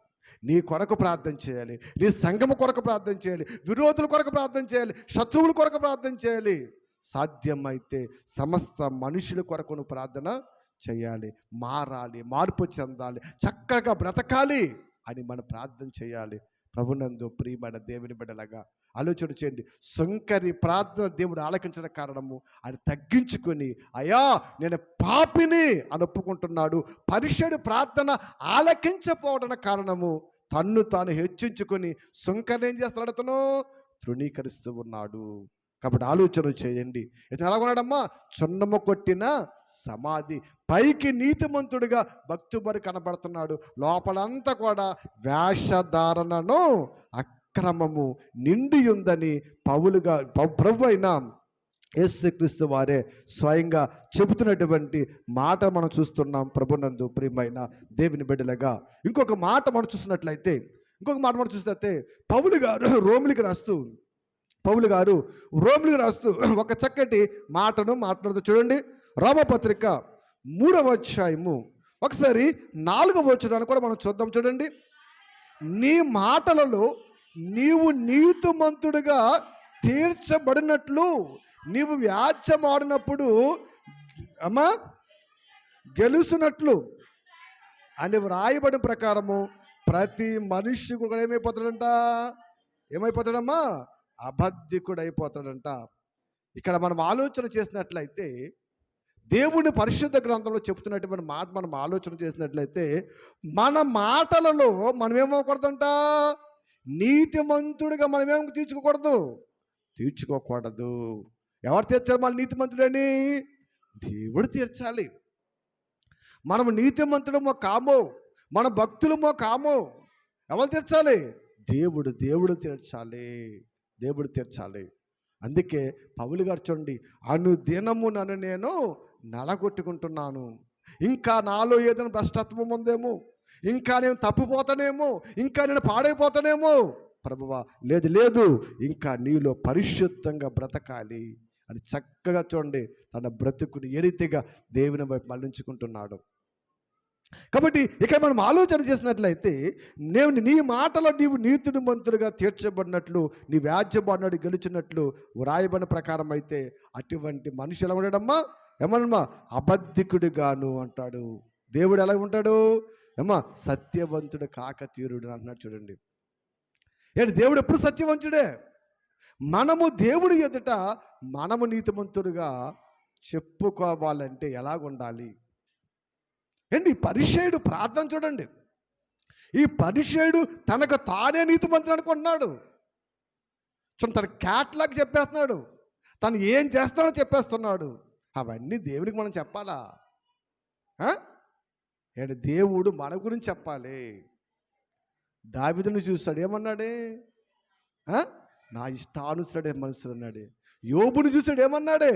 S1: నీ కొరకు ప్రార్థన చేయాలి, నీ సంఘము కొరకు ప్రార్థన చేయాలి, విరోధుల కొరకు ప్రార్థన చేయాలి, శత్రువుల కొరకు ప్రార్థన చేయాలి. సాధ్యమైతే సమస్త మనుషుల కొరకు నువ్వు ప్రార్థన చేయాలి. మారాలి, మార్పు చెందాలి, చక్కగా బ్రతకాలి అని మనం ప్రార్థన చేయాలి. ప్రభునందు ప్రియమైన దేవుని బిడ్డలాగా ఆలోచన చేయండి. సుంకరి ప్రార్థన దేవుడు ఆలకించడం కారణము ఆయన తగ్గించుకొని, అయ్యా నేను పాపిని అని ఒప్పుకుంటున్నాడు. పరిసయ్యుడు ప్రార్థన ఆలకించకపోవడం కారణము తన్ను తాను హెచ్చించుకొని సుంకరిని ఏం చేస్తున్నాడు? అతను తృణీకరిస్తూ ఉన్నాడు. కాబట్టి ఆలోచన చేయండి. ఇతను ఎలాగున్నాడమ్మా? సున్నము కొట్టిన సమాధి. పైకి నీతిమంతుడిగా భక్తుబరి కనబడుతున్నాడు, లోపలంతా కూడా వేషధారణను అక్రమము నిండి ఉందని ప్రభు అయిన యేసుక్రీస్తు వారే స్వయంగా చెబుతున్నటువంటి మాట మనం చూస్తున్నాం. ప్రభునందు ప్రియమైన దేవుని బిడ్డలుగా ఇంకొక మాట మనం చూస్తున్నట్లయితే పౌలు గారు రోమిలికి రాస్తూ ఒక చక్కటి మాటను మాట్లాడుతూ చూడండి. రోమపత్రిక 3వ అధ్యాయము ఒకసారి 4వ వచనాన్ని కూడా మనం చూద్దాం. చూడండి, నీ మాటలలో నీవు నీతిమంతుడిగా తీర్చబడినట్లు నీవు వ్యాజ్యమాడినప్పుడు గెలుసునట్లు అని వ్రాయబడిన ప్రకారము ప్రతి మనిషి కూడా ఏమైపోతాడమ్మా? అబద్ధికుడు అయిపోతాడంట. ఇక్కడ మనం ఆలోచన చేసినట్లయితే, దేవుని పరిశుద్ధ గ్రంథంలో చెప్తున్నటువంటి మాట మనం ఆలోచన చేసినట్లయితే, మన మాటలలో మనం ఏమవకూడదంట? నీతిమంతుడిగా మనం తీర్చుకోకూడదు. ఎవరు తీర్చాలి మన నీతిమంతుడని? దేవుడు తీర్చాలి. మనము నీతిమంతుడమో కామో, మన భక్తులమో కామో, ఎవరు తీర్చాలి? దేవుడు తీర్చాలి. దేవుడు తీర్చాలి. అందుకే పౌలు గారు చూడండి, అనుదినము నన్ను నేను నలగొట్టుకుంటున్నాను. ఇంకా నాలో ఏదైనా భ్రష్టత్వం ఉందేమో, ఇంకా నేను తప్పిపోతానేమో, ఇంకా నేను పాడైపోతానేమో. ప్రభువా లేదు లేదు, ఇంకా నీలో పరిశుద్ధంగా బ్రతకాలి అని చక్కగా చూడండి తన బ్రతుకుని ఏ రీతిగా దేవుని వైపు మళ్లించుకుంటున్నాడు. కాబట్టి ఇక్కడ మనం ఆలోచన చేసినట్లయితే, నేను నీ మాటలో నీవు నీతిని మంతులుగా తీర్చబడినట్లు, నీ వ్యాజ్యబడినట్టు గెలిచినట్లు వ్రాయబడిన ప్రకారం అయితే అటువంటి మనిషి ఎలా ఉండడమ్మా? ఏమన్నా అబద్ధికుడిగాను అంటాడు. దేవుడు ఎలా ఉంటాడు? ఏమా సత్యవంతుడు కాక తీరుడు అంటున్నాడు. చూడండి, ఏంటి దేవుడు ఎప్పుడు సత్యవంతుడే. మనము దేవుడి ఎదుట మనము నీతిమంతుడుగా చెప్పుకోవాలంటే ఎలాగుండాలి? ఏంటి పరిసయ్యుడు ప్రార్థన చూడండి. ఈ పరిసయ్యుడు తనకు తానే నీతిమంతుడు అనుకుంటున్నాడు. చూడండి, తన క్యాట్లాగ్ చెప్పేస్తున్నాడు, తను ఏం చేస్తాడో చెప్పేస్తున్నాడు. అవన్నీ దేవునికి మనం చెప్పాలా? ఏంటి దేవుడు మన గురించి చెప్పాలి. దావీదును చూస్తాడు, ఏమన్నాడే? నా ఇష్టానుసరుడే మనుషులు అన్నాడే. యోబుని చూసాడు, ఏమన్నాడే?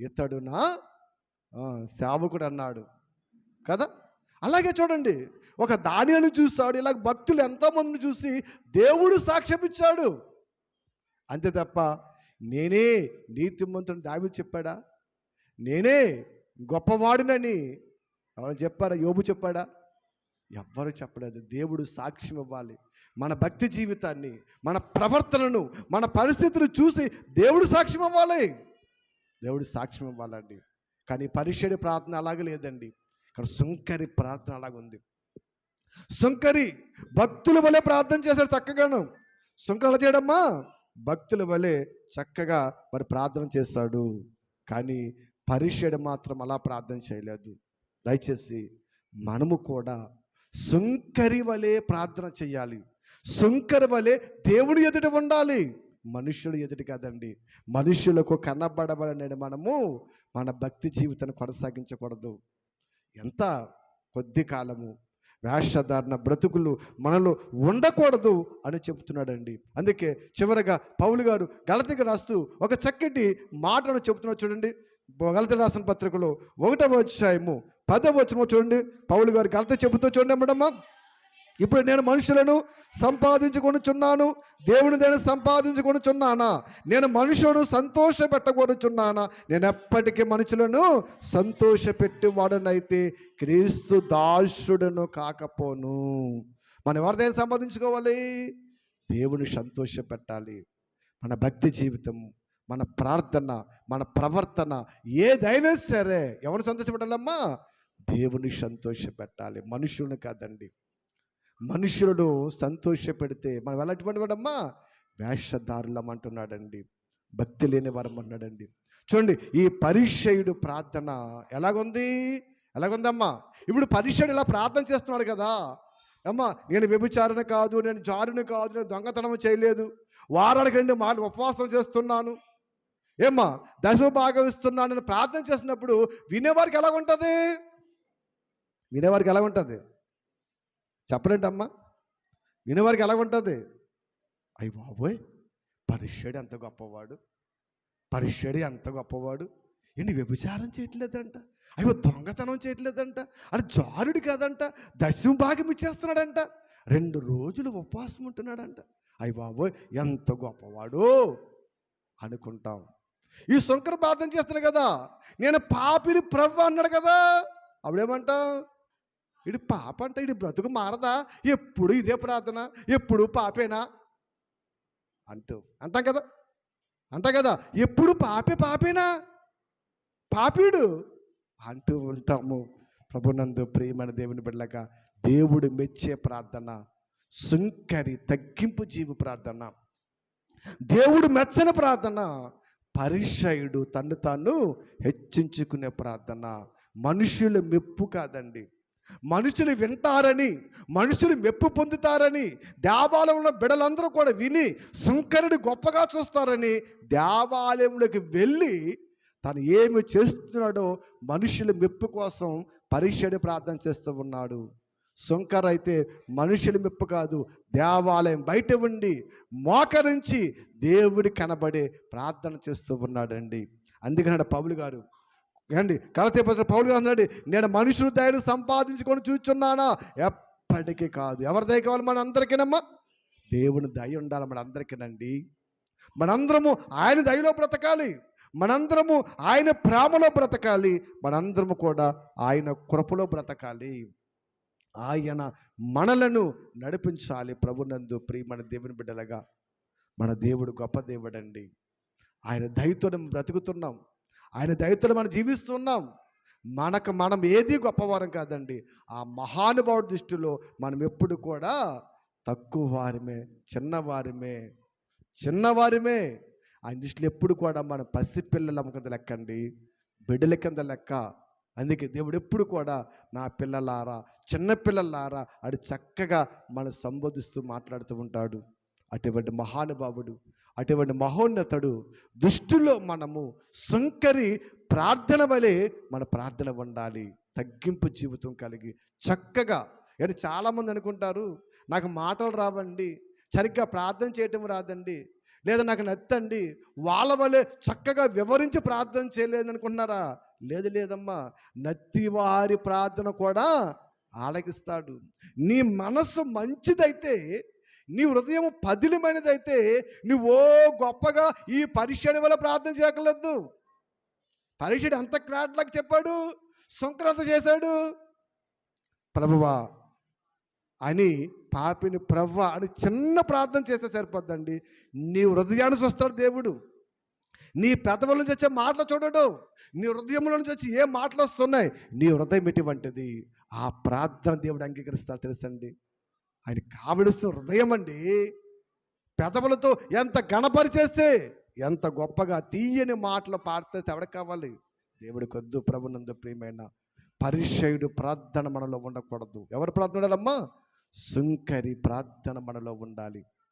S1: ఇతడు నా సేవకుడు అన్నాడు కదా. అలాగే చూడండి, ఒక దానియేలును చూస్తాడు. ఇలా భక్తులు ఎంతోమందిని చూసి దేవుడు సాక్ష్యం ఇచ్చాడు. అంతే తప్ప నేనే నీతిమంతుని దావీదు చెప్పాడా? నేనే గొప్పవాడినని ఎవరు చెప్పారా? యోబు చెప్పాడా? ఎవ్వరు చెప్పలేదు. దేవుడు సాక్ష్యం ఇవ్వాలి. మన భక్తి జీవితాన్ని, మన ప్రవర్తనను, మన పరిస్థితులు చూసి దేవుడు సాక్ష్యం ఇవ్వాలి. దేవుడు సాక్ష్యం ఇవ్వాలండి. కానీ పరిసయ్యుడి ప్రార్థన అలాగే లేదండి. ఇక్కడ సుంకరి ప్రార్థన అలాగుంది. సుంకరి భక్తుల వలె ప్రార్థన చేశాడు చక్కగాను. సుంకరి ఎలా చేయడమ్మా? భక్తుల వలె చక్కగా మరి ప్రార్థన చేశాడు. కానీ పరిసయ్యుడు మాత్రం అలా ప్రార్థన చేయలేదు. దయచేసి మనము కూడా సుంకరి వలె ప్రార్థన చేయాలి. సుంకరి వలె దేవుని ఎదుట ఉండాలి, మనుషులు ఎదుటి కాదండి. మనుషులకు కనబడవలనే మనము మన భక్తి జీవితాన్ని కొనసాగించకూడదు. ఎంత కొద్ది కాలము వేషధారణ బ్రతుకులు మనలో ఉండకూడదు అని చెప్తున్నాడండి. అందుకే చివరగా పౌలు గారు గలతీకి రాస్తూ ఒక చక్కటి మాటను చెప్తున్నాడు. చూడండి, గలతీ రాసిన పత్రికలో 1వ అధ్యాయము 10వ వచనం చూడండి. పౌలు గారు గలతీ చెబుతూ చూడండి అమ్మడమ్మా, ఇప్పుడు నేను మనుషులను సంపాదించుకొనుచున్నాను, దేవుని దాన్ని సంపాదించుకొనుచున్నానా? నేను మనుషులను సంతోష పెట్టకొనుచున్నానా? నేను ఎప్పటికీ మనుషులను సంతోషపెట్టి వాడనైతే క్రీస్తు దాసుడును కాకపోను. మనం ఎవరిదైనా సంపాదించుకోవాలి? దేవుని సంతోష పెట్టాలి. మన భక్తి జీవితం, మన ప్రార్థన, మన ప్రవర్తన ఏదైనా సరే ఎవరిని సంతోషపెట్టాలమ్మా? దేవుని సంతోష పెట్టాలి, మనుషులను కాదండి. మనుషులను సంతోష పెడితే మనం ఎలాంటి వాడమ్మా? వేషధారులం అంటున్నాడండి. భక్తి లేని వారం అన్నాడండి. చూడండి, ఈ పరిసయ్యుడు ప్రార్థన ఎలాగుందమ్మా? ఇప్పుడు పరిసయ్యుడు ఇలా ప్రార్థన చేస్తున్నాడు కదా. అమ్మా, నేను వ్యభిచారణ కాదు, నేను జారుని కాదు, నేను దొంగతనం చేయలేదు, వారానికి 2 మార్లు ఉపవాసం చేస్తున్నాను, ఏమ్మా దశమ భాగం ఇస్తున్నాను, నేను ప్రార్థన చేసినప్పుడు వినేవారికి ఎలాగుంటుంది? చెప్పలేండి అమ్మా, వినేవారికి ఎలాగుంటుంది? అయ్య బాబోయ్, పరిసయ్యుడు ఎంత గొప్పవాడు, ఏంటి వ్యభిచారం చేయట్లేదంట, అయ్యో దొంగతనం చేయట్లేదంట, అది జారుడు కాదంట, దశమ భాగం ఇచ్చేస్తున్నాడంట, 2 రోజులు ఉపవాసం ఉంటున్నాడంట. అయ్య బాబోయ్ ఎంత గొప్పవాడు అనుకుంటాం. ఈ శంకర ప్రార్థన చేస్తున్నాడు కదా, నేను పాపిని ప్రభు అన్నాడు కదా. అప్పుడేమంటాం? ఇది పాప అంట, ఇది బ్రతుకు మారదా, ఎప్పుడు ఇదే ప్రార్థన, ఎప్పుడు పాపేనా అంటాం కదా. ఎప్పుడు పాపేనా, పాపీడు అంటూ ఉంటాము. ప్రభునందు ప్రియమైన దేవుని బిడ్డలాగా దేవుడు మెచ్చే ప్రార్థన సుంకరి తగ్గింపు జీవి ప్రార్థన, దేవుడు మెచ్చని ప్రార్థన పరిసయ్యుడు తన్ను తాను హెచ్చించుకునే ప్రార్థన, మనుషుల మెప్పు కాదండి. మనుషులు వింటారని, మనుషులు మెప్పు పొందుతారని, దేవాలయంలో బిడలందరూ కూడా విని శంకరుడు గొప్పగా చూస్తారని దేవాలయంలోకి వెళ్ళి తను ఏమి చేస్తున్నాడో మనుషుల మెప్పు కోసం పరీక్షడు ప్రార్థన చేస్తూ ఉన్నాడు. శంకర్ అయితే మనుషుల మెప్పు కాదు, దేవాలయం బయట ఉండి మోకరించి దేవుడి కనబడే ప్రార్థన చేస్తూ ఉన్నాడండి. అందుకని పౌలు గారు అండి గలతీ పత్రిక పౌలు గారు అన్నాడు, నేను మనుషుల దయను సంపాదించుకొని చూచున్నానా? ఎప్పటికీ కాదు. ఎవరి దయ కావాలి? మన అందరికీనమ్మా దేవుని దయ ఉండాలి మన అందరికీనండి. మనందరము ఆయన దయలో బ్రతకాలి, మనందరము ఆయన ప్రేమలో బ్రతకాలి, మనందరము కూడా ఆయన కృపలో బ్రతకాలి. ఆయన మనలను నడిపించాలి. ప్రభునందు ప్రియమైన దేవుని బిడ్డలుగా మన దేవుడు గొప్ప దేవుడండి. ఆయన దయతో మనం బ్రతుకుతున్నాం, ఆయన దయతో మనం జీవిస్తున్నాం. మనం ఏది గొప్పవారం కాదండి. ఆ మహానుభావుడి దృష్టిలో మనం ఎప్పుడు కూడా తక్కువ వారమే, చిన్నవారిమే. ఆయన దృష్టిలో ఎప్పుడు కూడా మనం పసిపిల్లల కింద లెక్కండి, బిడ్డల కింద లెక్క. అందుకే దేవుడు ఎప్పుడు కూడా నా పిల్లలారా, చిన్నపిల్లలారా అని చక్కగా మనం సంబోధిస్తూ మాట్లాడుతూ ఉంటాడు. అటువంటి మహానుభావుడు, అటువంటి మహోన్నతుడు దృష్టిలో మనము శంకరి ప్రార్థన వలె మన ప్రార్థన ఉండాలి. తగ్గింపు జీవితం కలిగి చక్కగా. అంటే చాలామంది అనుకుంటారు, నాకు మాటలు రావండి, సరిగ్గా ప్రార్థన చేయటం రాదండి, లేదా నాకు నచ్చండి, వాళ్ళ వలె చక్కగా వివరించి ప్రార్థన చేయలేదు అనుకుంటున్నారా? లేదమ్మా, నత్తివారి ప్రార్థన కూడా ఆలకిస్తాడు. నీ మనస్సు మంచిదైతే, నీ హృదయం పదిలమైనదైతే నువ్వో గొప్పగా ఈ పరిచయుడి వల్ల ప్రార్థన చేయగలదు. పరిచయుడు అంత క్లాట్లకు చెప్పాడు, సంక్రాంతి చేశాడు, ప్రభువా అని పాపిని ప్రవ్వ అని చిన్న ప్రార్థన చేస్తే సరిపోద్దండి. నీ హృదయాన్ని చూస్తాడు దేవుడు. నీ పెదవుల నుంచి వచ్చే మాటలు చూడడు, నీ హృదయంలో నుంచి వచ్చి ఏ మాటలు వస్తున్నాయి, నీ హృదయం ఎటువంటిది, ఆ ప్రార్థన దేవుడు అంగీకరిస్తాడు. తెలుసండి, ఆయన కావిడుస్తున్న హృదయం అండి. పెదవులతో ఎంత గణపరిచేస్తే, ఎంత గొప్పగా తీయని మాటలు పాడితే ఎవరికి కావాలి? దేవుడికి వద్దు. ప్రభునందు ప్రియమైన పరిచయుడు ప్రార్థన మనలో ఉండకూడదు. ఎవరి ప్రార్థన ఉండాలమ్మా? శంకరి ప్రార్థన మనలో ఉండాలి.